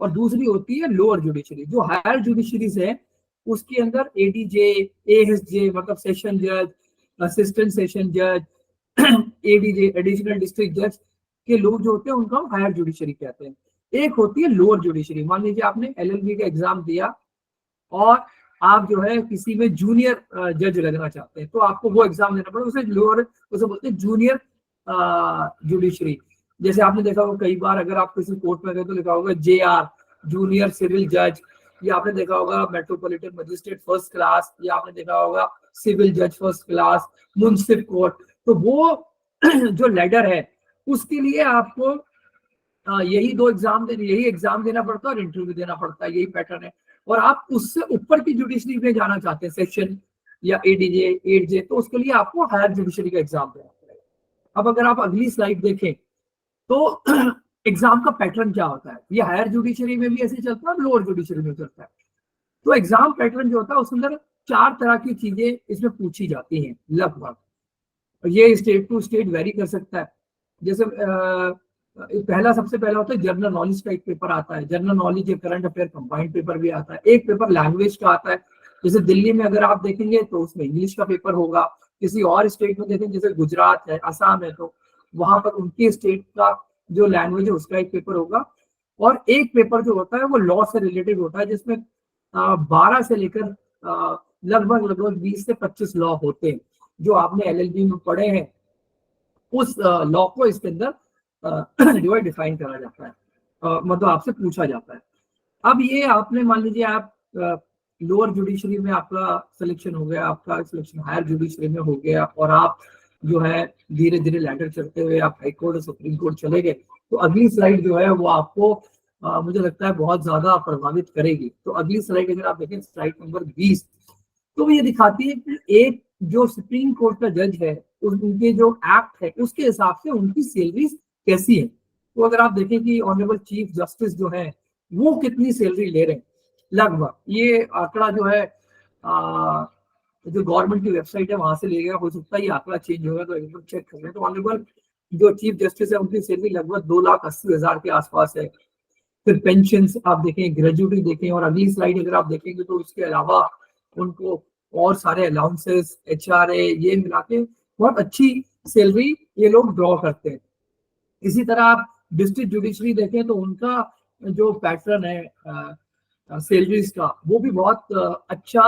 और दूसरी होती है लोअर जुडिशरी। जो हायर जुडिशरीज है उसके अंदर ADJ, ASJ मतलब सेशन जज, असिस्टेंट सेशन जज, ADJ एडिशनल डिस्ट्रिक्ट जज के लोग जो होते हैं उनको हम हायर जुडिशरी कहते हैं। एक होती है लोअर जुडिशरी। मान लीजिए आपने LLB का एग्जाम दिया और आप जो है किसी में जूनियर जज लगना चाहते हैं, तो आपको वो एग्जाम देना पड़ेगा, उसे लोअर, उसे बोलते हैं जूनियर जुडिशरी। जैसे आपने देखा होगा कई बार अगर आप किसी कोर्ट में गए तो लिखा होगा JR जूनियर सिविल जज, या आपने देखा होगा मेट्रोपॉलिटन मजिस्ट्रेट फर्स्ट क्लास, या आपने देखा होगा सिविल जज फर्स्ट क्लास, मुंसिफ कोर्ट। तो वो जो लेडर है उसके लिए आपको यही 2 एग्जाम यही एग्जाम देना पड़ता है और इंटरव्यू देना पड़ता है, यही पैटर्न है। और आप उससे ऊपर की जुडिशरी में जाना चाहते हैं, सेक्शन या ADJ, 8J, तो उसके लिए आपको हायर जुडिशरी का एग्जाम देना पड़ेगा। अब अगर आप अगली स्लाइड देखें तो एग्जाम का पैटर्न क्या होता है, ये हायर जुडिशरी में भी ऐसे चलता है और लोअर जुडिशरी में चलता है। तो एग्जाम पैटर्न जो होता है उसके अंदर 4 तरह की चीजें इसमें पूछी जाती हैं लगभग। ये स्टेट टू स्टेट वेरी कर सकता है। जैसे सबसे पहला होता है जनरल नॉलेज का एक पेपर आता है, जनरल नॉलेज एक करंट अफेयर कंबाइंड पेपर भी आता है। एक पेपर लैंग्वेज का आता है, जैसे दिल्ली में अगर आप देखेंगे तो उसमें इंग्लिश का पेपर होगा। किसी और स्टेट में देखें जैसे गुजरात है, असम है, तो वहां पर उनकी स्टेट का जो लैंग्वेज है उसका एक पेपर होगा। और एक पेपर जो होता है वो लॉ से रिलेटेड होता है, जिसमें 12 से लेकर लगभग 20 से 25 लॉ होते हैं जो आपने LLB में पढ़े हैं। उस लॉ को इसके अंदर जो है डिफाइन करा जाता है, मतलब आपसे पूछा जाता है। अब ये आपने मान लीजिए आप लोअर जुडिशरी में आपका सिलेक्शन हो गया, आपका सिलेक्शन हायर जुडिशरी में हो गया, और आप जो है धीरे धीरे लैडर चढ़ते हुए आप हाई कोर्ट और सुप्रीम कोर्ट चले गए, तो अगली स्लाइड जो है वो आपको मुझे लगता है बहुत ज्यादा प्रभावित करेगी। तो अगली स्लाइड अगर आप देखें, स्लाइड नंबर 20, तो वो ये दिखाती है कि एक जो सुप्रीम कोर्ट का जज है, उनके जो एक्ट है उसके हिसाब से उनकी सैलरी कैसी है। तो अगर आप देखें कि ऑनरेबल चीफ जस्टिस जो है वो कितनी सैलरी ले रहे हैं, लगभग ये आंकड़ा जो है जो गवर्नमेंट की वेबसाइट है वहां से ले गया, हो सकता है ये आंकड़ा चेंज होगा, तो एक बार चेक कर लें। तो ऑनरेबल जो चीफ जस्टिस है उनकी सैलरी लगभग 2,80,000 के आसपास है। फिर पेंशन आप देखें, ग्रेजुटी देखें, और अगली स्लाइड अगर आप देखेंगे तो इसके अलावा उनको और सारे अलाउंसेस, HRA ये मिला के बहुत अच्छी सैलरी ये लोग ड्रॉ करते हैं। इसी तरह आप डिस्ट्रिक्ट जुडिशरी देखें तो उनका जो पैटर्न है सैलरीज का वो भी बहुत अच्छा,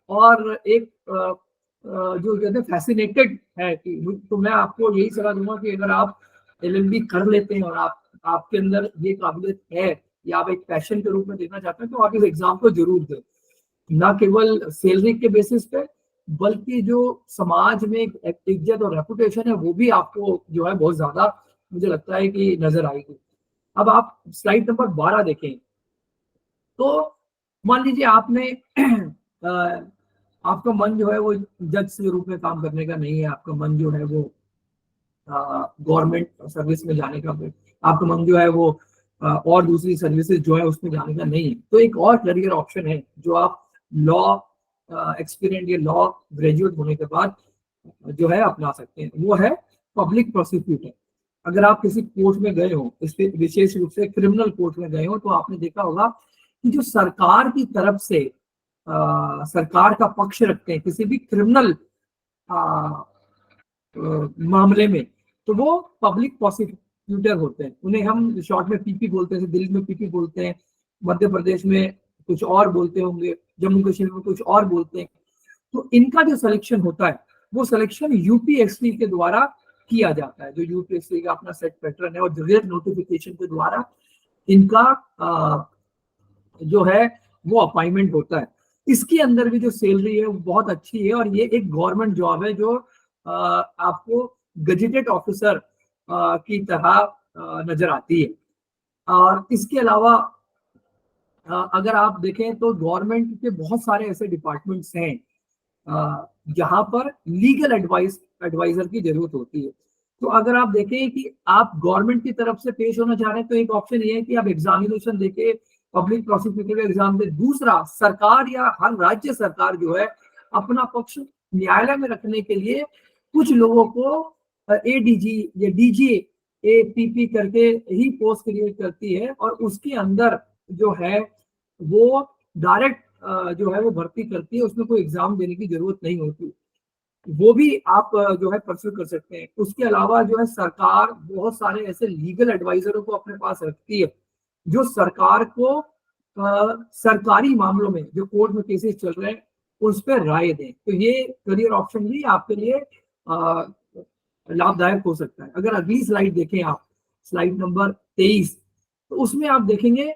और एक जो कहते हैं फैसिनेटेड है कि, तो मैं आपको यही सलाह दूंगा कि अगर आप LLB कर लेते हैं और आपके अंदर ये काबिलियत है या आप एक पैशन के रूप में देखना चाहते हैं, तो आप इस एग्जाम को जरूर दें, ना केवल सैलरी के बेसिस पे बल्कि जो समाज में एक इज्जत और रेपुटेशन है वो भी आपको जो है बहुत ज्यादा मुझे लगता है कि नजर आएगी। अब आप स्लाइड नंबर 12 देखें, तो मान लीजिए आपने आपका मन जो है वो जज के रूप में काम करने का नहीं है, आपका मन जो है वो गवर्नमेंट सर्विस में जाने का, आपका मन जो है वो और दूसरी सर्विसेज जो है उसमें जाने का नहीं है, तो एक और करियर ऑप्शन है जो आप लॉ एक्सपीरियंस या लॉ ग्रेजुएट होने के बाद जो है अपना सकते हैं, वो है पब्लिक प्रोसिक्यूटर। अगर आप किसी कोर्ट में गए हो, विशेष रूप से क्रिमिनल कोर्ट में गए हो, तो आपने देखा होगा कि जो सरकार की तरफ से सरकार का पक्ष रखते हैं किसी भी क्रिमिनल मामले में, तो वो पब्लिक प्रोसिक्यूटर होते हैं। उन्हें हम शॉर्ट में PP बोलते हैं, दिल्ली में PP बोलते हैं, मध्य प्रदेश में कुछ और बोलते होंगे, जम्मू कश्मीर में कुछ और बोलते हैं। तो इनका जो सिलेक्शन होता है वो सिलेक्शन UPSC के द्वारा किया जाता है, जो UPSC का अपना सेट पैटर्न है, और डायरेक्ट नोटिफिकेशन के द्वारा इनका जो है वो अपॉइंटमेंट होता है। इसके अंदर भी जो सैलरी है वो बहुत अच्छी है, और ये एक गवर्नमेंट जॉब है जो आपको गजेटेड ऑफिसर की तरह नजर आती है। और इसके अलावा अगर आप देखें तो गवर्नमेंट के बहुत सारे ऐसे डिपार्टमेंट्स हैं जहां पर लीगल एडवाइजर की जरूरत होती है। तो अगर आप देखें कि आप गवर्नमेंट की तरफ से पेश होना चाह रहे हैं, तो एक ऑप्शन ये है कि आप एग्जामिनेशन देके पब्लिक प्रोसिक्यूटर का एग्जाम दे। दूसरा, सरकार या हर राज्य सरकार जो है अपना पक्ष न्यायालय में रखने के लिए कुछ लोगों को ADG या DGA APP करके ही पोस्ट क्रिएट करती है, और उसके अंदर जो है वो डायरेक्ट जो है वो भर्ती करती है, उसमें कोई एग्जाम देने की जरूरत नहीं होती। वो भी आप जो है परस्यू कर सकते हैं। उसके अलावा जो है सरकार बहुत सारे ऐसे लीगल एडवाइजरों को अपने पास रखती है जो सरकार को सरकारी मामलों में जो कोर्ट में केसेस चल रहे हैं उस पर राय दें। तो ये करियर ऑप्शन भी आपके लिए लाभदायक हो सकता है। अगर अगली स्लाइड देखें आप, स्लाइड नंबर 23, तो उसमें आप देखेंगे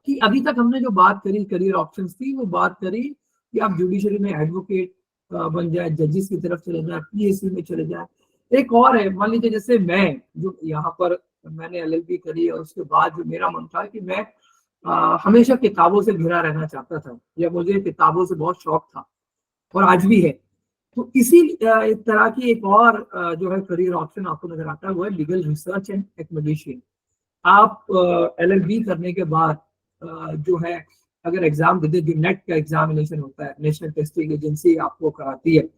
कि अभी तक हमने जो बात करी करियर ऑप्शंस की, वो बात करी कि आप जुडिशरी में एडवोकेट बन जाए, जजेस की तरफ चले जाए, PSC में चले जाए। एक और है, मान लीजिए जैसे मैं जो यहाँ पर मैंने LLB करी, और उसके बाद जो मेरा मन था कि मैं हमेशा किताबों से घिरा रहना चाहता था, या मुझे किताबों से बहुत शौक था, और आज भी है। तो इसी तरह की एक और जो है करियर ऑप्शन आपको नजर आता है, वो है लीगल रिसर्च एंड एक्मेडिशन। आप LLB करने के बाद जो है अगर एग्जाम दे, जो नेट का एग्जामिनेशन होता है, नेशनल टेस्टिंग एजेंसी आपको कराती है,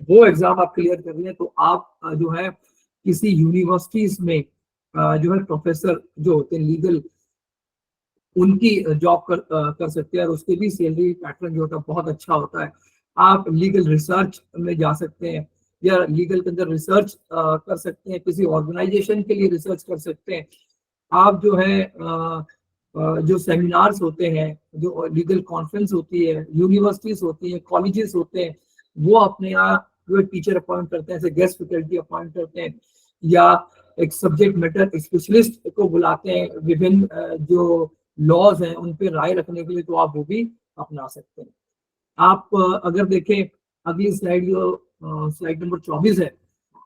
वो एग्जाम आप क्लियर कर लें तो आप जो है किसी यूनिवर्सिटीज में जो है प्रोफेसर जो होते हैं लीगल, उनकी जॉब कर सकते हैं, और उसके भी सैलरी पैटर्न जो होता है बहुत अच्छा होता है। आप लीगल रिसर्च में जा सकते हैं, या लीगल के अंदर रिसर्च कर सकते हैं, किसी ऑर्गेनाइजेशन के लिए रिसर्च कर सकते हैं। आप जो है जो सेमिनार्स होते हैं, जो लीगल कॉन्फ्रेंस होती है, यूनिवर्सिटीज होती है, कॉलेजेस होते हैं, वो अपने यहाँ जो टीचर अपॉइंट करते हैं, गेस्ट फैकल्टी अपॉइंट करते हैं, या एक सब्जेक्ट मैटर स्पेशलिस्ट को बुलाते हैं। विभिन्न जो लॉज हैं उन पे राय रखने के लिए तो आप वो भी अपना सकते हैं। आप अगर देखें अगली स्लाइड, जो स्लाइड नंबर 24 है,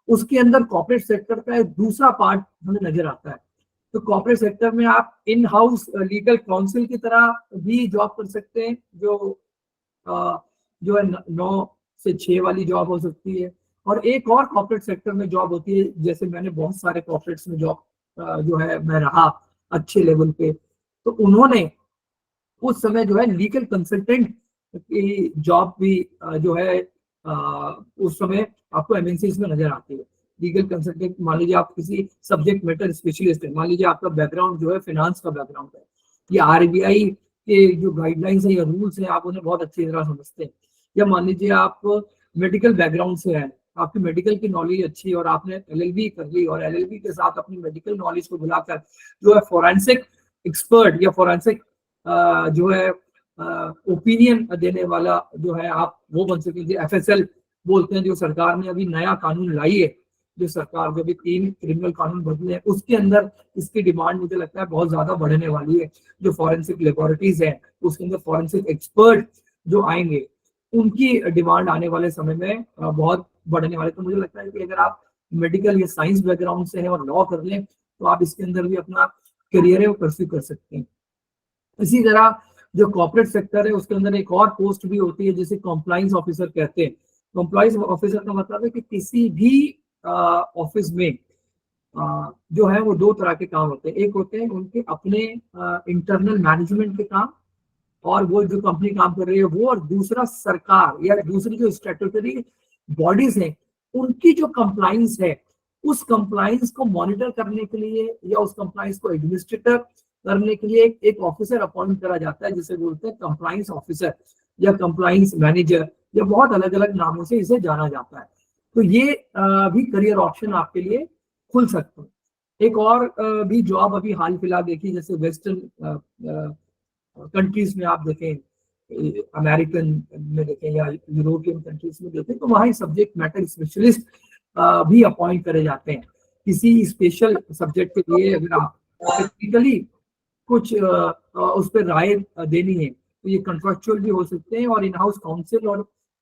उसके अंदर कॉर्पोरेट सेक्टर का एक दूसरा पार्ट हमें नजर आता है। तो कॉर्पोरेट सेक्टर में आप इन हाउस लीगल काउंसिल की तरह भी जॉब कर सकते हैं, जो है 9 से 6 वाली जॉब हो सकती है। और एक और कॉर्पोरेट सेक्टर में जॉब होती है, जैसे मैंने बहुत सारे कॉर्पोरेट्स में जॉब जो है मैं रहा अच्छे लेवल पे, तो उन्होंने उस समय जो है लीगल कंसल्टेंट की जॉब भी जो है उस समय आपको एमएनसीज में नजर आती है। लीगल कंसल्टेंट, मान लीजिए आप किसी सब्जेक्ट मैटर स्पेशलिस्ट है, मान लीजिए आपका बैकग्राउंड जो है फाइनेंस का बैकग्राउंड है, या आरबीआई के जो गाइडलाइंस है या रूल्स हैं आप उन्हें बहुत अच्छी तरह समझते हैं, या मान लीजिए आप मेडिकल बैकग्राउंड से हैं, आपकी मेडिकल की नॉलेज अच्छी है और आपने एलएलबी कर ली, और एलएलबी के साथ अपनी मेडिकल नॉलेज को बुलाकर जो है फोरेंसिक एक्सपर्ट या फोरेंसिक जो है ओपिनियन देने वाला जो है आप वो बन सकेंगे। एफएसएल बोलते हैं, जो सरकार ने अभी नया कानून लाई है, जो सरकार जो भी 3 क्रिमिनल कानून बदले हैं, उसके अंदर इसकी डिमांड मुझे लगता है बहुत ज्यादा बढ़ने वाली है। जो फॉरेंसिक लेबोरेटरीज है उसके अंदर फॉरेंसिक एक्सपर्ट जो आएंगे, उनकी डिमांड आने वाले समय में बहुत बढ़ने वाले। तो मुझे लगता है कि अगर आप मेडिकल या साइंस बैकग्राउंड से हैं और लॉ कर लें तो आप इसके अंदर भी अपना करियर है वो परस्यू कर सकते हैं। इसी तरह जो कॉर्पोरेट सेक्टर है उसके अंदर एक और पोस्ट भी होती है जिसे कॉम्प्लाइंस ऑफिसर कहते हैं। कॉम्प्लाइंस ऑफिसर का मतलब है कि किसी भी ऑफिस में जो है वो 2 तरह के काम होते हैं। एक होते हैं उनके अपने इंटरनल मैनेजमेंट के काम, और वो जो कंपनी काम कर रही है वो, और दूसरा सरकार या दूसरी जो स्टैट्यूटरी बॉडीज हैं उनकी जो कंप्लाइंस है, उस कंप्लाइंस को मॉनिटर करने के लिए या उस कंप्लाइंस को एडमिनिस्ट्रेटर करने के लिए एक ऑफिसर अपॉइंट करा जाता है, जिसे बोलते हैं कंप्लाइंस ऑफिसर या कंप्लाइंस मैनेजर, या बहुत अलग अलग नामों से इसे जाना जाता है। तो ये भी करियर ऑप्शन आपके लिए खुल सकते हैं। एक और भी जॉब अभी हाल फिलहाल देखी, जैसे वेस्टर्न कंट्रीज में आप देखें, अमेरिकन में देखें या यूरोपियन कंट्रीज में देखें, तो वहाँ सब्जेक्ट मैटर स्पेशलिस्ट भी अपॉइंट करे जाते हैं किसी स्पेशल सब्जेक्ट के लिए। अगर आप टेक्निकली कुछ उस पर राय देनी है तो ये कंट्रेक्चुअल भी हो सकते हैं, और इन हाउस काउंसिल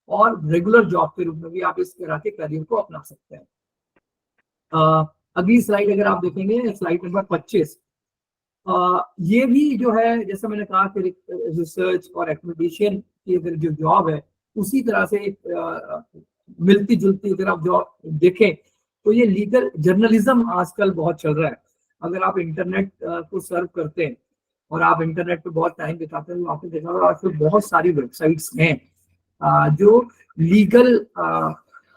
और रेगुलर जॉब के रूप में भी आप इस तरह के करियर को अपना सकते हैं। अगली स्लाइड अगर आप देखेंगे, स्लाइड नंबर 25, ये भी जो है जैसा मैंने कहा कि रिसर्च और एक्रेडिटेशन की अगर जो जॉब है उसी तरह से मिलती जुलती अगर आप जॉब देखें तो ये लीगल जर्नलिज्म आजकल बहुत चल रहा है। अगर आप इंटरनेट को सर्व करते हैं और आप इंटरनेट पे बहुत टाइम बिताते हैं तो आपने देखा होगा आजकल बहुत सारी वेबसाइट्स हैं जो लीगल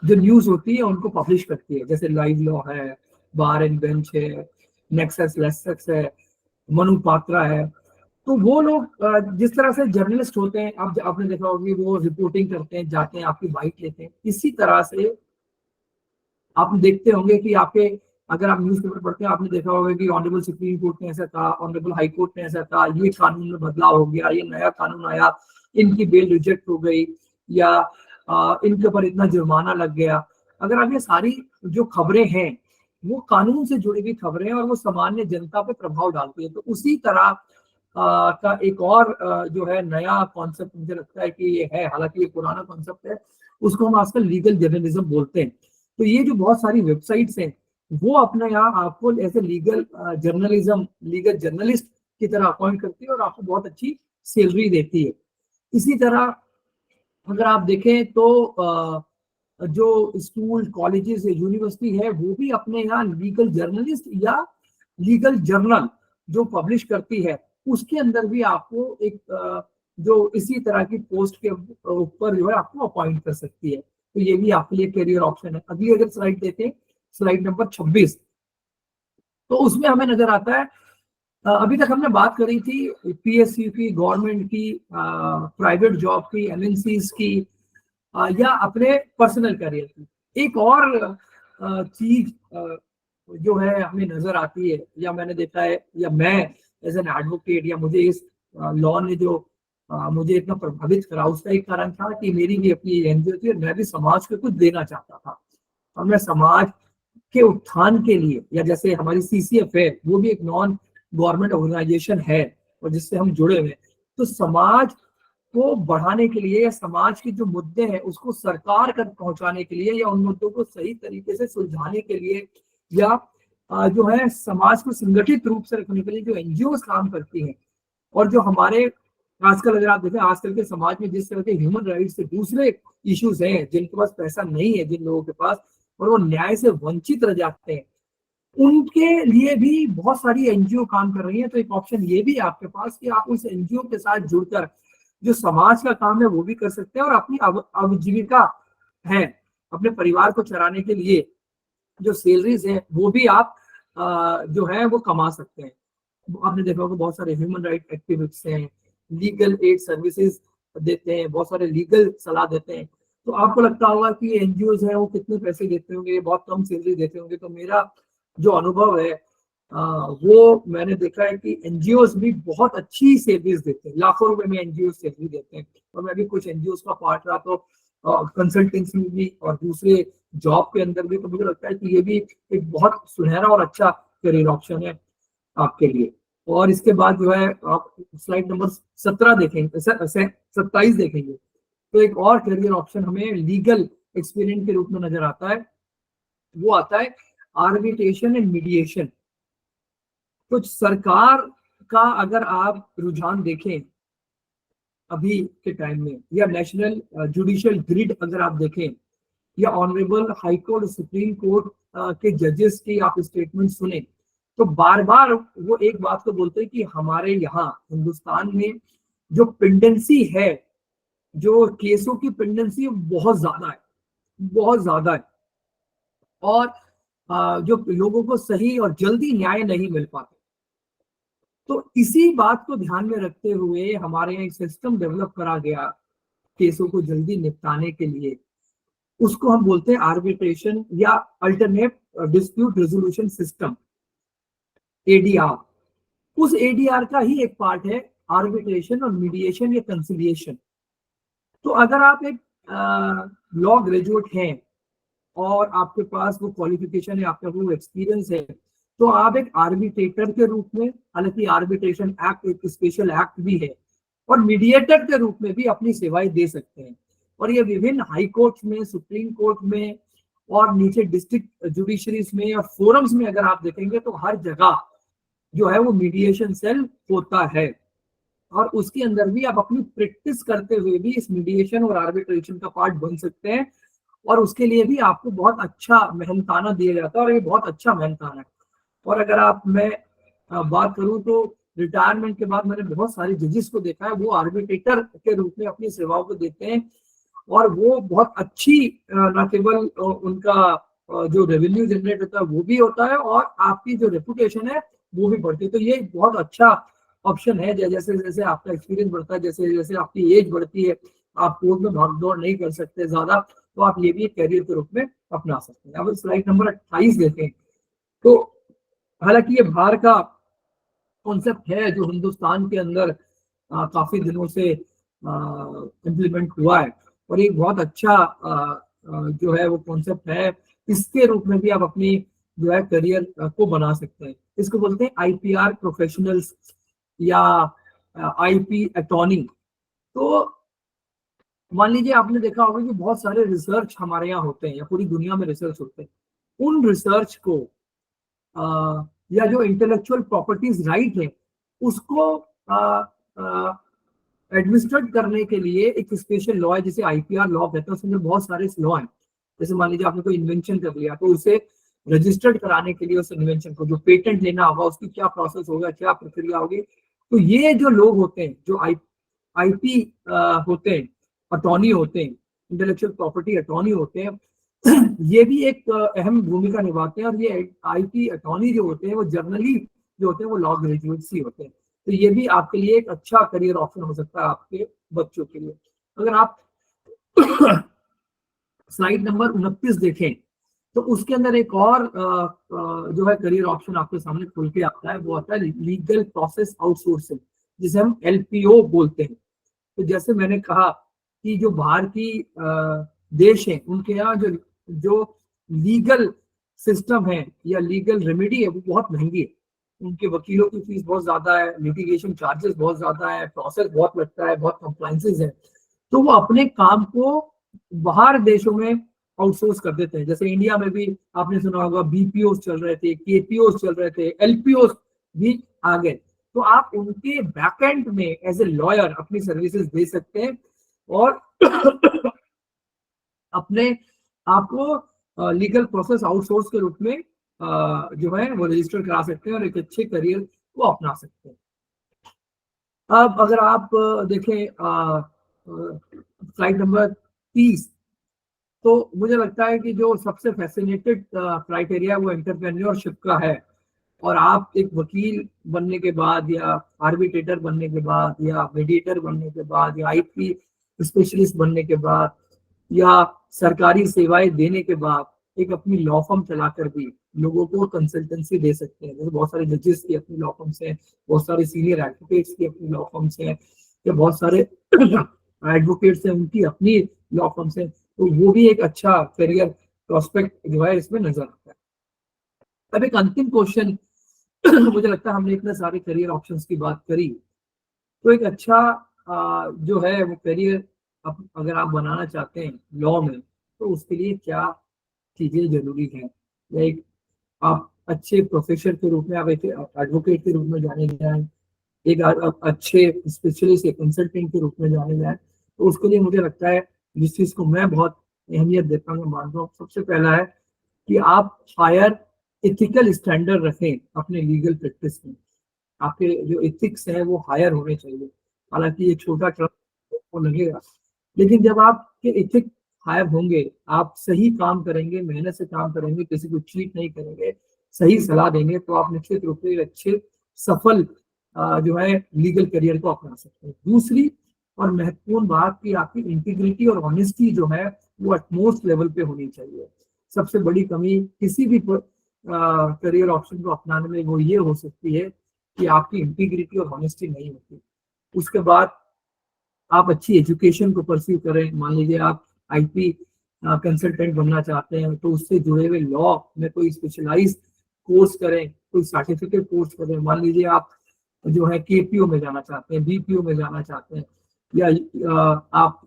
जो न्यूज होती है उनको पब्लिश करती है, जैसे लाइव लॉ है, बार एंड बेंच है, नेक्सस लेक्सस है, मनु पात्रा है। तो वो लोग जिस तरह से जर्नलिस्ट होते हैं, आप आपने देखा होगा कि वो रिपोर्टिंग करते हैं, जाते हैं, आपकी बाइट लेते हैं। इसी तरह से आप देखते होंगे कि आपके, अगर आप न्यूज़पेपर पढ़ते हैं आपने देखा होगा कि ऑनरेबल सुप्रीम कोर्ट ने ऐसा कहा, ऑनरेबल हाई कोर्ट ने ऐसा कहा, ये कानून में बदलाव हो गया, ये नया कानून आया, इनकी बेल रिजेक्ट हो गई, या इनके ऊपर इतना जुर्माना लग गया। अगर आप ये सारी जो खबरें हैं वो कानून से जुड़ी हुई खबरें हैं और वो सामान्य जनता पे प्रभाव डालती है, तो उसी तरह का एक और जो है नया कॉन्सेप्ट मुझे लगता है कि ये है, हालांकि ये पुराना कॉन्सेप्ट है, उसको हम आजकल लीगल जर्नलिज्म बोलते हैं। तो ये जो बहुत सारी वेबसाइट्स हैं वो अपने यहाँ आपको ऐसे लीगल जर्नलिज्म, लीगल जर्नलिस्ट की तरह अपॉइंट करती है और आपको बहुत अच्छी सैलरी देती है। इसी तरह अगर आप देखें तो जो स्कूल, कॉलेजेस, यूनिवर्सिटी है वो भी अपने यहाँ लीगल जर्नलिस्ट या लीगल जर्नल जो पब्लिश करती है उसके अंदर भी आपको एक जो इसी तरह की पोस्ट के ऊपर जो है आपको अपॉइंट कर सकती है। तो ये भी आपके लिए करियर ऑप्शन है। अगली अगर स्लाइड देखें, स्लाइड नंबर 26, तो उसमें हमें नजर आता है अभी तक हमने बात करी थी पीएसयू की, गवर्नमेंट की, प्राइवेट जॉब की, एमएनसीज की, या अपने पर्सनल करियर की। एक और चीज जो है हमें नजर आती है, या मैंने देखा है, या मैं एज एन एडवोकेट, या मुझे इस लॉ ने जो मुझे इतना प्रभावित करा, उसका एक कारण था कि मेरी भी अपनी एनजीओ थी और मैं भी समाज को कुछ देना चाहता था, और मैं समाज के उत्थान के लिए, या जैसे हमारी सीसीएफ है वो भी एक नॉन गवर्नमेंट ऑर्गेनाइजेशन है, और जिससे हम जुड़े हुए हैं। तो समाज को बढ़ाने के लिए या समाज के जो मुद्दे हैं उसको सरकार तक पहुंचाने के लिए या उन मुद्दों को सही तरीके से सुलझाने के लिए या जो है समाज को संगठित रूप से रखने के लिए जो एनजीओ काम करती हैं और जो हमारे आजकल अगर आप देखें आजकल के समाज में जिस तरह के ह्यूमन राइट्स से दूसरे इश्यूज हैं, जिनके पास पैसा नहीं है जिन लोगों के पास और वो न्याय से वंचित रह जाते हैं, उनके लिए भी बहुत सारी एनजीओ काम कर रही है। तो एक ऑप्शन ये भी है आपके पास कि आप उस एनजीओ के साथ जुड़कर जो समाज का काम है वो भी कर सकते हैं और अपनी आजीविका है, अपने परिवार को चलाने के लिए जो सैलरीज है वो भी आप जो है वो कमा सकते हैं। आपने देखा होगा बहुत सारे ह्यूमन राइट एक्टिविस्ट हैं, लीगल एड सर्विसेज देते हैं, बहुत सारे लीगल सलाह देते हैं। तो आपको लगता होगा कि एनजीओ है वो कितने पैसे देते होंगे, बहुत कम सैलरी देते होंगे। तो मेरा जो अनुभव है वो मैंने देखा है कि एनजीओ भी बहुत अच्छी सैलरीज देते हैं, लाखों रुपए में एनजीओ सैलरी देते हैं। और मैं भी कुछ एनजीओ का पार्ट रहा, तो कंसल्टेंसी में भी और दूसरे जॉब के अंदर भी, तो मुझे लगता है कि ये भी एक बहुत सुनहरा और अच्छा करियर ऑप्शन है आपके लिए। और इसके बाद जो है आप स्लाइड नंबर 17 देखेंगे, 27 देखेंगे, तो एक और करियर ऑप्शन हमें लीगल एक्सपीरियंस के रूप में नजर आता है, वो आता है आर्बिट्रेशन एंड मीडिएशन। तो सरकार का अगर आप रुझान देखें अभी के टाइम में, या नेशनल जुडिशियल ग्रिड अगर आप देखें, या honourable high court supreme court के जजेस की आप स्टेटमेंट सुने, तो बार बार वो एक बात को बोलते हैं कि हमारे यहाँ हिंदुस्तान में जो पेंडेंसी है, जो केसों की पेंडेंसी बहुत ज्यादा है, बहुत ज्यादा है, और जो लोगों को सही और जल्दी न्याय नहीं मिल पाता। तो इसी बात को ध्यान में रखते हुए हमारे यहाँ एक सिस्टम डेवलप करा गया केसों को जल्दी निपटाने के लिए, उसको हम बोलते हैं आर्बिट्रेशन या alternate dispute resolution system, ADR. उस एडीआर का ही एक पार्ट है आर्बिट्रेशन और मीडिएशन या कंसिलिएशन। तो अगर आप एक लॉ ग्रेजुएट हैं और आपके पास वो क्वालिफिकेशन है, आपका वो एक्सपीरियंस है, तो आप एक आर्बिट्रेटर के रूप में, हालांकि आर्बिट्रेशन एक्ट एक स्पेशल एक्ट भी है, और मीडिएटर के रूप में भी अपनी सेवाएं दे सकते हैं। और ये विभिन्न हाई कोर्ट में, सुप्रीम कोर्ट में और नीचे डिस्ट्रिक्ट जुडिशरीज में और फोरम्स में अगर आप देखेंगे तो हर जगह जो है वो मीडिएशन सेल होता है। और उसके अंदर भी आप अपनी प्रैक्टिस करते हुए भी इस मीडिएशन और आर्बिट्रेशन का पार्ट बन सकते हैं, और उसके लिए भी आपको बहुत अच्छा मेहनताना दिया जाता है, और ये बहुत अच्छा मेहनताना है। और अगर मैं बात करूं तो रिटायरमेंट के बाद मैंने बहुत सारे जजेस को देखा है, वो आर्बिट्रेटर के रूप में अपनी सेवाओं को देते हैं, और वो बहुत अच्छी न केवल उनका जो रेवेन्यू जनरेट होता है वो भी होता है, और आपकी जो रेपुटेशन है वो भी बढ़ती है। तो ये बहुत अच्छा ऑप्शन है। जैसे जैसे आपका एक्सपीरियंस बढ़ता है, जैसे जैसे आपकी एज बढ़ती है, आप कोर्ट में भाग दौड़ नहीं कर सकते ज्यादा, तो आप ये भी एक कैरियर के रूप में अपना सकते हैं। अब स्लाइड नंबर 28 देखें, तो हालांकि ये बाहर का कॉन्सेप्ट है जो हिंदुस्तान के अंदर काफी दिनों से इम्प्लीमेंट हुआ है, और एक बहुत अच्छा जो है वो कॉन्सेप्ट है। इसके रूप में भी आप अपनी जो है करियर को बना सकते हैं। इसको बोलते हैं आईपीआर प्रोफेशनल्स या आईपी अटॉर्नी। तो मान लीजिए आपने देखा होगा कि बहुत सारे रिसर्च हमारे यहाँ होते हैं या पूरी दुनिया में रिसर्च होते हैं, उन रिसर्च को या जो इंटेलेक्चुअल प्रॉपर्टीज राइट है उसको एडमिनिस्ट्रेट करने के लिए एक स्पेशल लॉ है जिसे आईपीआर लॉ कहते हैं। उसमें बहुत सारे लॉ हैं। जैसे मान लीजिए आपने कोई इन्वेंशन कर लिया, तो उसे रजिस्टर्ड कराने के लिए उस इन्वेंशन को जो पेटेंट लेना होगा उसकी क्या प्रोसेस होगा, क्या प्रक्रिया होगी। तो ये जो लोग होते हैं जो आईपी होते हैं, अटॉर्नी होते हैं, इंटेलेक्चुअल प्रॉपर्टी अटॉर्नी होते हैं, ये भी एक अहम भूमिका निभाते हैं। और ये आईपी अटॉर्नी जो होते हैं वो जनरली जो होते हैं वो लॉ ग्रेजुएट्स ही होते हैं। तो ये भी आपके लिए एक अच्छा करियर ऑप्शन हो सकता है आपके बच्चों के लिए। अगर आप स्लाइड नंबर 29 देखें तो उसके अंदर एक और जो है करियर ऑप्शन आपके सामने खुल के आता है, वो आता है लीगल प्रोसेस आउटसोर्सिंग, जिसे हम एलपीओ बोलते हैं। तो जैसे मैंने कहा कि जो बाहर की देश है उनके यहाँ जो लीगल सिस्टम है या लीगल रेमेडी है वो बहुत महंगी है, उनके वकीलों की फीस बहुत ज्यादा है, लिटिगेशन चार्जेस बहुत ज्यादा है, प्रोसेस बहुत लगता है, बहुत कंप्लाइंसेस है, तो वो अपने काम को बाहर देशों में आउटसोर्स कर देते हैं। जैसे इंडिया में भी आपने सुना होगा बीपीओ चल रहे थे, केपीओ चल रहे थे, एलपीओ भी आ गए। तो आप उनके बैकएंड में एज ए लॉयर अपनी सर्विसेज दे सकते हैं और अपने आपको लीगल प्रोसेस आउटसोर्स के रूप में जो है वो रजिस्टर करा सकते हैं और एक अच्छे करियर को अपना सकते हैं। अब अगर आप देखें स्लाइड नंबर 30, तो मुझे लगता है कि जो सबसे फैसिनेटेड क्राइटेरिया वो एंटरप्रेन्योरशिप का है। और आप एक वकील बनने के बाद या आर्बिट्रेटर बनने के बाद या मेडिएटर बनने के बाद या आईपी स्पेशलिस्ट बनने के बाद या सरकारी सेवाएं देने के बाद एक अपनी लॉ फर्म चलाकर भी लोगों को कंसल्टेंसी दे सकते हैं। जैसे बहुत सारे जजेस की अपनी लॉ फर्म्स हैं, बहुत सारे सीनियर एडवोकेट्स की अपनी लॉ फर्म्स हैं, या बहुत सारे एडवोकेट्स हैं उनकी अपनी लॉ फर्म्स हैं। तो वो भी एक अच्छा करियर प्रोस्पेक्ट जो है इसमें नजर आता है। अब एक अंतिम क्वेश्चन मुझे लगता है हमने इतने सारे करियर ऑप्शंस की बात करी, तो एक अच्छा जो है वो करियर अगर आप बनाना चाहते हैं लॉ में, तो उसके लिए क्या चीजें जरूरी हैं। लाइक आप अच्छे प्रोफेसर के रूप में, आप एक एडवोकेट के रूप में जाने जाएं, एक अच्छे स्पेशलिस्ट या कंसल्टेंट के रूप में जाने जाएं, तो उसके लिए मुझे लगता है जिस चीज को मैं बहुत अहमियत देता हूँ, मानता हूँ, सबसे पहला है कि आप हायर एथिकल स्टैंडर्ड रखें अपने लीगल प्रैक्टिस में। आपके जो एथिक्स है वो हायर होने चाहिए। हालांकि ये छोटा टर्म को लगेगा, लेकिन जब आपके एथिक्स हायर होंगे, आप सही काम करेंगे, मेहनत से काम करेंगे, किसी को चीट नहीं करेंगे, सही सलाह देंगे, तो आप निश्चित रूप से एक अच्छे सफल जो है लीगल करियर को अपना सकते हैं। दूसरी और महत्वपूर्ण बात कि आपकी इंटीग्रिटी और ऑनेस्टी जो है वो एटमोस्ट लेवल पे होनी चाहिए। सबसे बड़ी कमी किसी भी करियर ऑप्शन को अपनाने में वो ये हो सकती है कि आपकी इंटीग्रिटी और ऑनेस्टी नहीं होती। उसके बाद आप अच्छी एजुकेशन को परस्यू करें। मान लीजिए आप आईपी कंसल्टेंट बनना चाहते हैं, तो उससे जुड़े हुए लॉ में कोई स्पेशलाइज कोर्स करें, कोई सर्टिफिकेट कोर्स करें। मान लीजिए आप जो है केपीओ में जाना चाहते हैं, बीपीओ में जाना चाहते हैं, या आप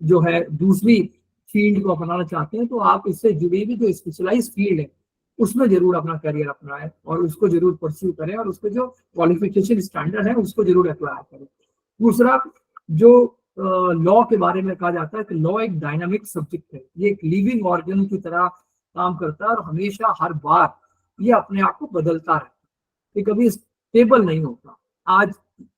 जो है दूसरी फील्ड को अपनाना चाहते हैं, तो आप इससे जुड़ी हुई जो स्पेशलाइज फील्ड है उसमें जरूर अपना करियर अपनाएं और उसको जरूर परस्यू करें और उसके जो क्वालिफिकेशन स्टैंडर्ड है उसको जरूर अप्लाई करें। दूसरा, जो लॉ के बारे में कहा जाता है कि लॉ एक डायनामिक सब्जेक्ट है, ये एक लिविंग ऑर्गन की तरह काम करता है और हमेशा हर बार ये अपने आप को बदलता रहता है, ये कभी स्टेबल नहीं होता। आज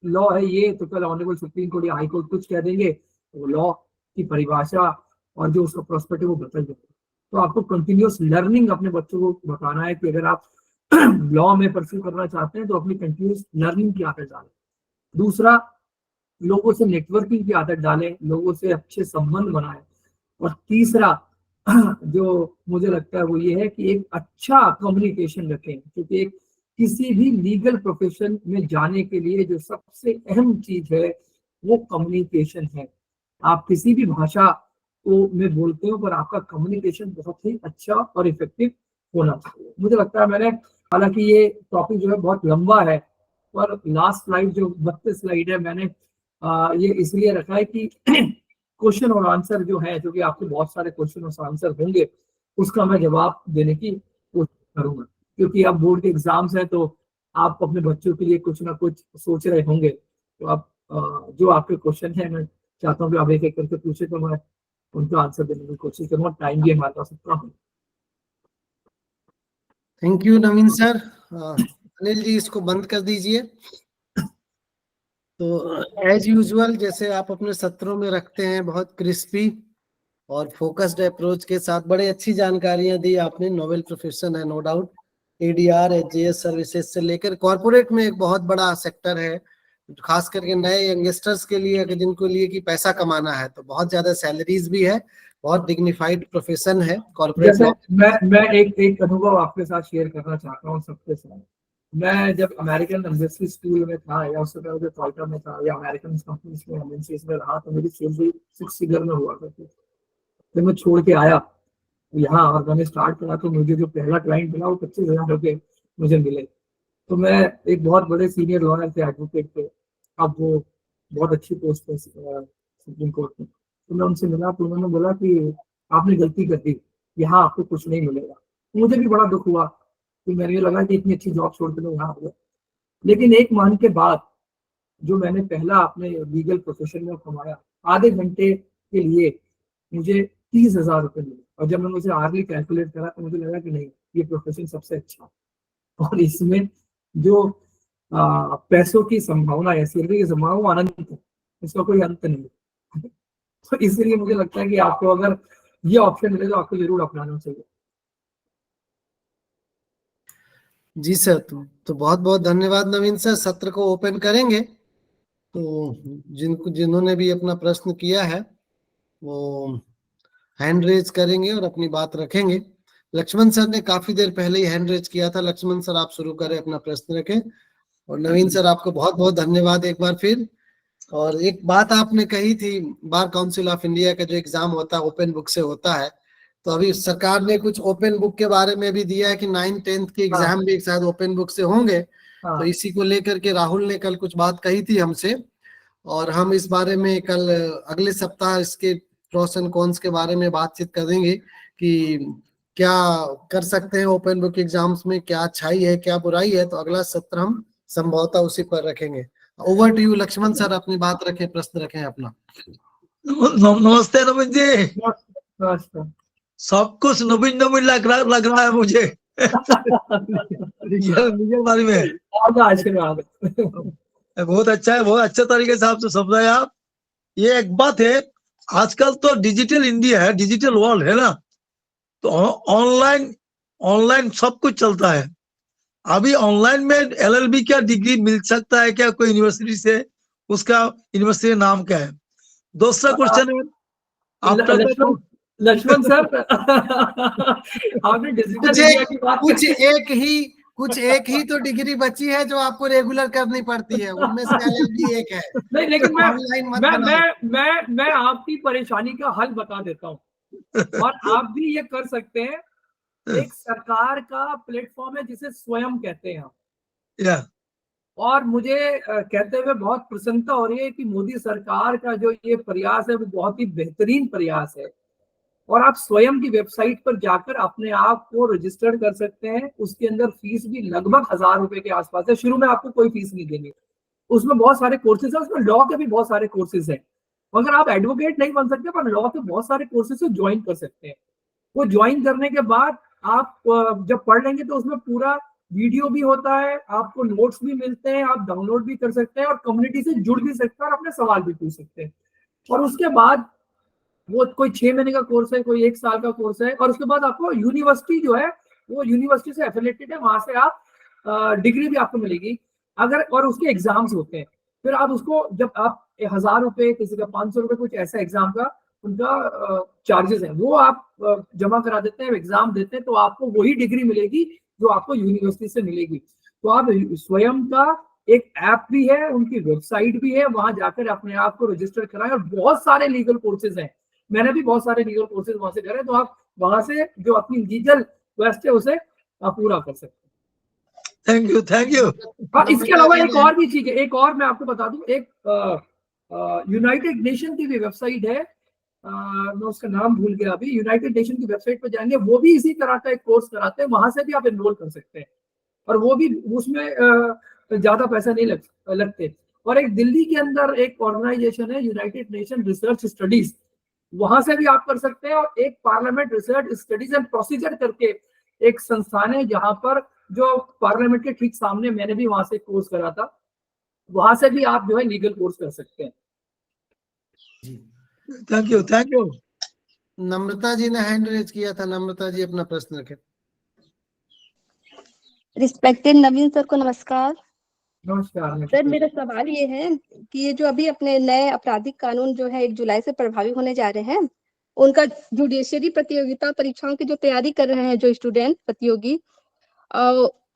लॉ है ये, तो कल ऑनरेबल सुप्रीम कोर्ट या हाई कोर्ट कुछ कह देंगे, तो लॉ की परिभाषा और जो उसका प्रोस्पेक्टिव वो बदल जाएगा। तो आपको कंटिन्यूअस लर्निंग अपने बच्चों को बताना है कि अगर आप लॉ में परस्यू करना चाहते हैं तो अपनी कंटिन्यूअस लर्निंग की आदत डालें। दूसरा, लोगों से नेटवर्किंग की आदत डालें, लोगों से अच्छे संबंध बनाएं। और तीसरा जो मुझे लगता है वो ये है कि एक अच्छा कम्युनिकेशन रखें, क्योंकि एक किसी भी लीगल प्रोफेशन में जाने के लिए जो सबसे अहम चीज है वो कम्युनिकेशन है। आप किसी भी भाषा को में बोलते हो, पर आपका कम्युनिकेशन बहुत ही अच्छा और इफेक्टिव होना चाहिए। मुझे लगता है मैंने, हालांकि ये टॉपिक जो है बहुत लंबा है, पर लास्ट स्लाइड जो 32 स्लाइड है मैंने ये इसलिए रखा है कि क्वेश्चन और आंसर जो है, जो कि आपके बहुत सारे क्वेश्चन और आंसर होंगे, उसका मैं जवाब देने की कोशिश करूंगा। क्योंकि अब बोर्ड के एग्जाम्स हैं, तो आप अपने बच्चों के लिए कुछ ना कुछ सोच रहे होंगे, तो आप जो आपके क्वेश्चन है मैं चाहता हूँ कि आप एक एक करके पूछे, तो मैं उनका आंसर देने की कोशिश करूंगा। टाइम भी हमारे पास इतना है। Thank you Naveen sir. Anil ji इसको बंद कर दीजिए। तो एज यूजुअल जैसे आप अपने सत्रों में रखते हैं, बहुत क्रिस्पी और फोकस्ड अप्रोच के साथ बड़े अच्छी जानकारियां दी आपने। नोवेल प्रोफेशन है नो डाउट, एडीआर एचजेएस सर्विसेज से लेकर कॉर्पोरेट में एक बहुत बड़ा सेक्टर है, खास करके नए यंगस्टर्स के लिए, अगर जिनको लिए कि पैसा कमाना है, तो बहुत ज्यादा सैलरीज भी है, बहुत डिग्निफाइड प्रोफेशन है कॉर्पोरेट जैसे लॉ। मैं एक अनुभव आपके साथ शेयर करना चाहता हूँ सबके साथ। मैं जब अमेरिकन एम्बेसी स्कूल में था, या उससे पहले जो टोयोटा में था, या अमेरिकन कंपनीज में एमएनसीज में रहा, तो मेरी सैलरी 6 फिगर में हुआ करती थी। जब मैं छोड़ के आया यहाँ और मैंने स्टार्ट करा, तो मुझे जो पहला क्लाइंट मिला वो 25,000 रुपये मुझे मिले। तो मैं एक बहुत बड़े सीनियर लॉयर थे, एडवोकेट थे, अब वो बहुत अच्छी पोस्ट पे सुप्रीम कोर्ट में। तो मैं उनसे मिला तो उन्होंने बोला कि आपने गलती कर दी, यहाँ आपको कुछ नहीं मिलेगा। मुझे भी बड़ा दुख हुआ कि मैंने लगा कि इतनी अच्छी जॉब छोड़ के मैं यहाँ आ गया। लेकिन 1 माह के बाद जो मैंने पहला अपने लीगल प्रोफेशन में कमाया, आधे घंटे के लिए मुझे 30,000 रुपए मिले। और जब मैंने उसे आर्ली कैलकुलेट करा तो मुझे लगा कि नहीं, ये प्रोफेशन सबसे अच्छा है। और इसमें जो पैसों की संभावना है, सैलरी की संभावना, वो अनंत है, इसका कोई अंत नहीं है। तो इसलिए मुझे लगता है कि आपको अगर ये ऑप्शन मिले तो आपको जरूर अपनाना चाहिए। जी सर, तो बहुत बहुत धन्यवाद नवीन सर। सत्र को ओपन करेंगे, तो जिन्होंने भी अपना प्रश्न किया है वो हैंड रेज करेंगे और अपनी बात रखेंगे। लक्ष्मण सर ने काफी देर पहले ही हैंड रेज किया था। लक्ष्मण सर, आप शुरू करें, अपना प्रश्न रखें। और नवीन सर, आपको बहुत बहुत धन्यवाद एक बार फिर। और एक बात आपने कही थी, बार काउंसिल ऑफ इंडिया का जो एग्जाम होता है ओपन बुक से होता है, तो अभी सरकार ने कुछ ओपन बुक के बारे में भी दिया है कि 9th 10th के एग्जाम भी शायद ओपन बुक से होंगे। तो इसी को लेकर के राहुल ने कल कुछ बात कही थी हमसे, और हम इस बारे में कल अगले सप्ताह इसके प्रोस एंड कॉन्स के बारे में बातचीत करेंगे कि क्या कर सकते हैं ओपन बुक एग्जाम्स में, क्या अच्छाई है क्या बुराई है। तो अगला सत्र हम संभवतः उसी पर रखेंगे। Over to you Lakshman sir, अपनी बात रखें, प्रश्न रखें अपना। नमस्ते नवीन जी। नमस्कार। सब कुछ नवीन नवीन लग रहा है मुझे। लीगल बारे में आशीर्वाद बहुत अच्छा है, बहुत अच्छे तरीके से आपसे समझाया आप। ये एक बात है, आजकल तो डिजिटल इंडिया है, डिजिटल वर्ल्ड है ना, तो ऑनलाइन ऑनलाइन सब कुछ चलता है। अभी ऑनलाइन में LLB क्या डिग्री मिल सकता है क्या कोई यूनिवर्सिटी से? उसका यूनिवर्सिटी का नाम क्या है? दूसरा क्वेश्चन है, आपका लक्ष्मण सर, आपने डिजिटल इंडिया की बात कुछ एक ही तो डिग्री बची है जो आपको रेगुलर करनी पड़ती है, उनमें से LLB एक है। नहीं, लेकिन मैं आपकी परेशानी का हल बता देता हूँ और आप भी ये कर सकते हैं। एक सरकार का प्लेटफॉर्म है जिसे स्वयं कहते हैं या और मुझे कहते हुए बहुत प्रसन्नता हो रही है कि मोदी सरकार का जो ये प्रयास है वो बहुत ही बेहतरीन प्रयास है। और आप स्वयं की वेबसाइट पर जाकर अपने आप को रजिस्टर कर सकते हैं। उसके अंदर फीस भी लगभग 1,000 रुपए के आसपास है। शुरू में आपको कोई फीस नहीं देनी। उसमें बहुत सारे कोर्सेज है, उसमें लॉ के भी बहुत सारे कोर्सेज है। अगर आप एडवोकेट नहीं बन सकते पर लॉ के बहुत सारे कोर्सेज से ज्वाइन कर सकते हैं। वो ज्वाइन करने के बाद आप जब पढ़ लेंगे तो उसमें पूरा वीडियो भी होता है, आपको नोट्स भी मिलते हैं, आप डाउनलोड भी कर सकते हैं और कम्युनिटी से जुड़ भी सकते हैं और अपने सवाल भी पूछ सकते हैं। और उसके बाद वो कोई 6 महीने का कोर्स है, कोई 1 साल का कोर्स है और उसके बाद आपको यूनिवर्सिटी जो है वो यूनिवर्सिटी से एफिलिएटेड है, वहां से आप डिग्री भी आपको मिलेगी अगर, और उसके एग्जाम्स होते हैं। फिर आप उसको जब आप 1,000 रुपए, किसी का 500 रुपए, कुछ ऐसा एग्जाम का उनका चार्जेस है, वो आप जमा करा देते हैं, एग्जाम देते हैं तो आपको वही डिग्री मिलेगी जो आपको यूनिवर्सिटी से मिलेगी। तो आप स्वयं का एक ऐप भी है, उनकी वेबसाइट भी है, वहां जाकर अपने आप को रजिस्टर कराएं। और बहुत सारे लीगल कोर्सेज हैं, मैंने भी बहुत सारे लीगल कोर्सेज वहां से करे, तो आप वहां से जो अपनी लीगल क्वेस्ट है उसे पूरा कर सकते हैं। Thank you. और इसके अलावा एक और भी चीज है, एक और मैं आपको बता दूं, एक यूनाइटेड नेशन की भी वेबसाइट है, मैं उसका नाम भूल गया अभी। यूनाइटेड नेशन की वेबसाइट पर जाएंगे, वो भी इसी तरह का एक कोर्स कराते हैं, वहां से भी आप एनरोल कर सकते हैं और वो भी उसमें ज्यादा पैसा नहीं लगते। और एक दिल्ली के अंदर एक ऑर्गेनाइजेशन है, यूनाइटेड नेशन रिसर्च स्टडीज, वहां से भी आप कर सकते हैं। और एक parliament research studies and procedure करके एक संस्थान है, जहां पर जो पार्लियामेंट के ठीक सामने, मैंने भी वहां से कोर्स करा था, वहां से भी आप जो है लीगल कोर्स कर सकते हैं। Thank you. नम्रता जी ने हैंड रेज किया था। नम्रता जी, अपना प्रश्न रखें। रिस्पेक्टेड नवीन सर को नमस्कार। नमस्कार सर, मेरा सवाल ये है कि ये जो अभी अपने नए आपराधिक कानून जो है 1 जुलाई से प्रभावी होने जा रहे हैं, उनका जुडिशरी प्रतियोगिता परीक्षाओं की जो तैयारी कर रहे हैं जो स्टूडेंट प्रतियोगी,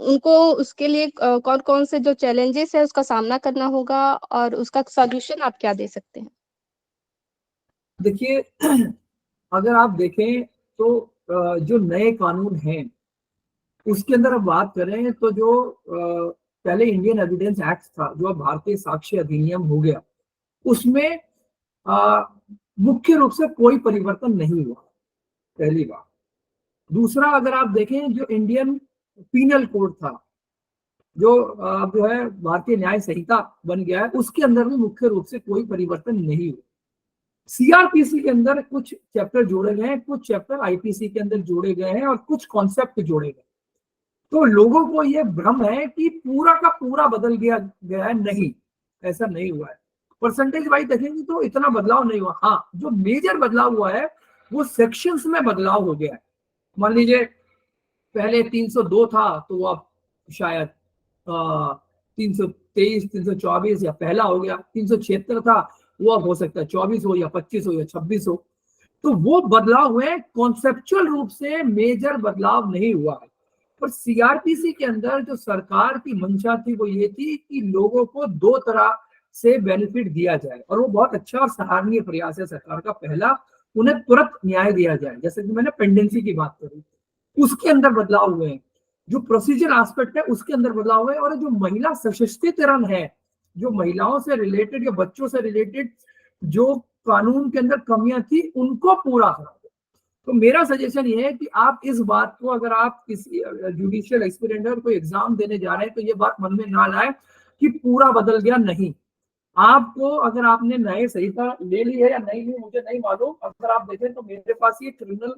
उनको उसके लिए कौन कौन से जो चैलेंजेस है उसका सामना करना होगा और उसका सॉल्यूशन आप क्या दे सकते हैं? देखिए, अगर आप देखें तो जो नए कानून हैं उसके अंदर अब बात करें तो जो पहले इंडियन एविडेंस एक्ट था जो अब भारतीय साक्ष्य अधिनियम हो गया, उसमें मुख्य रूप से कोई परिवर्तन नहीं हुआ, पहली बात। दूसरा, अगर आप देखें जो इंडियन पीनल कोड था, जो है भारतीय न्याय संहिता बन गया है, उसके अंदर भी मुख्य रूप से कोई परिवर्तन नहीं हुआ। सीआरपीसी के अंदर कुछ चैप्टर जोड़े गए हैं, कुछ चैप्टर आईपीसी के अंदर जोड़े गए हैं और कुछ कॉन्सेप्ट जोड़े गए। तो लोगों को यह भ्रम है कि पूरा का पूरा बदल गया है, नहीं, ऐसा नहीं हुआ है। परसेंटेज वाइज देखेंगे तो इतना बदलाव नहीं हुआ। हाँ, जो मेजर बदलाव हुआ है वो सेक्शंस में बदलाव हो गया है। मान लीजिए पहले 302 था तो अब शायद 323, 324 या पहला हो गया। 376 था, वो अब हो सकता है 24 हो या 25 हो या 26 हो। तो वो बदलाव हुए, कॉन्सेप्चुअल रूप से मेजर बदलाव नहीं हुआ है। पर सीआरपीसी के अंदर जो सरकार की मंशा थी वो ये थी कि लोगों को दो तरह से बेनिफिट दिया जाए, और वो बहुत अच्छा और सराहनीय प्रयास है सरकार का। पहला, उन्हें तुरंत न्याय दिया जाए, जैसे कि मैंने पेंडेंसी की बात करी, उसके अंदर बदलाव हुए हैं। जो प्रोसीजर एस्पेक्ट है उसके अंदर बदलाव हुए, और जो महिला सशक्तिकरण है, जो महिलाओं से रिलेटेड या बच्चों से रिलेटेड जो कानून के अंदर कमियां थी उनको पूरा करा। तो मेरा सजेशन ये है कि आप इस बात को, अगर आप किसी जुडिशियल एस्पिरेंट और कोई एग्जाम देने जा रहे हैं, तो ये बात मन में ना लाए कि पूरा बदल गया। नहीं, आपको, अगर आपने न्याय संहिता ले ली है या नहीं ली मुझे नहीं मालूम, अगर आप देखें तो मेरे पास ये क्रिमिनल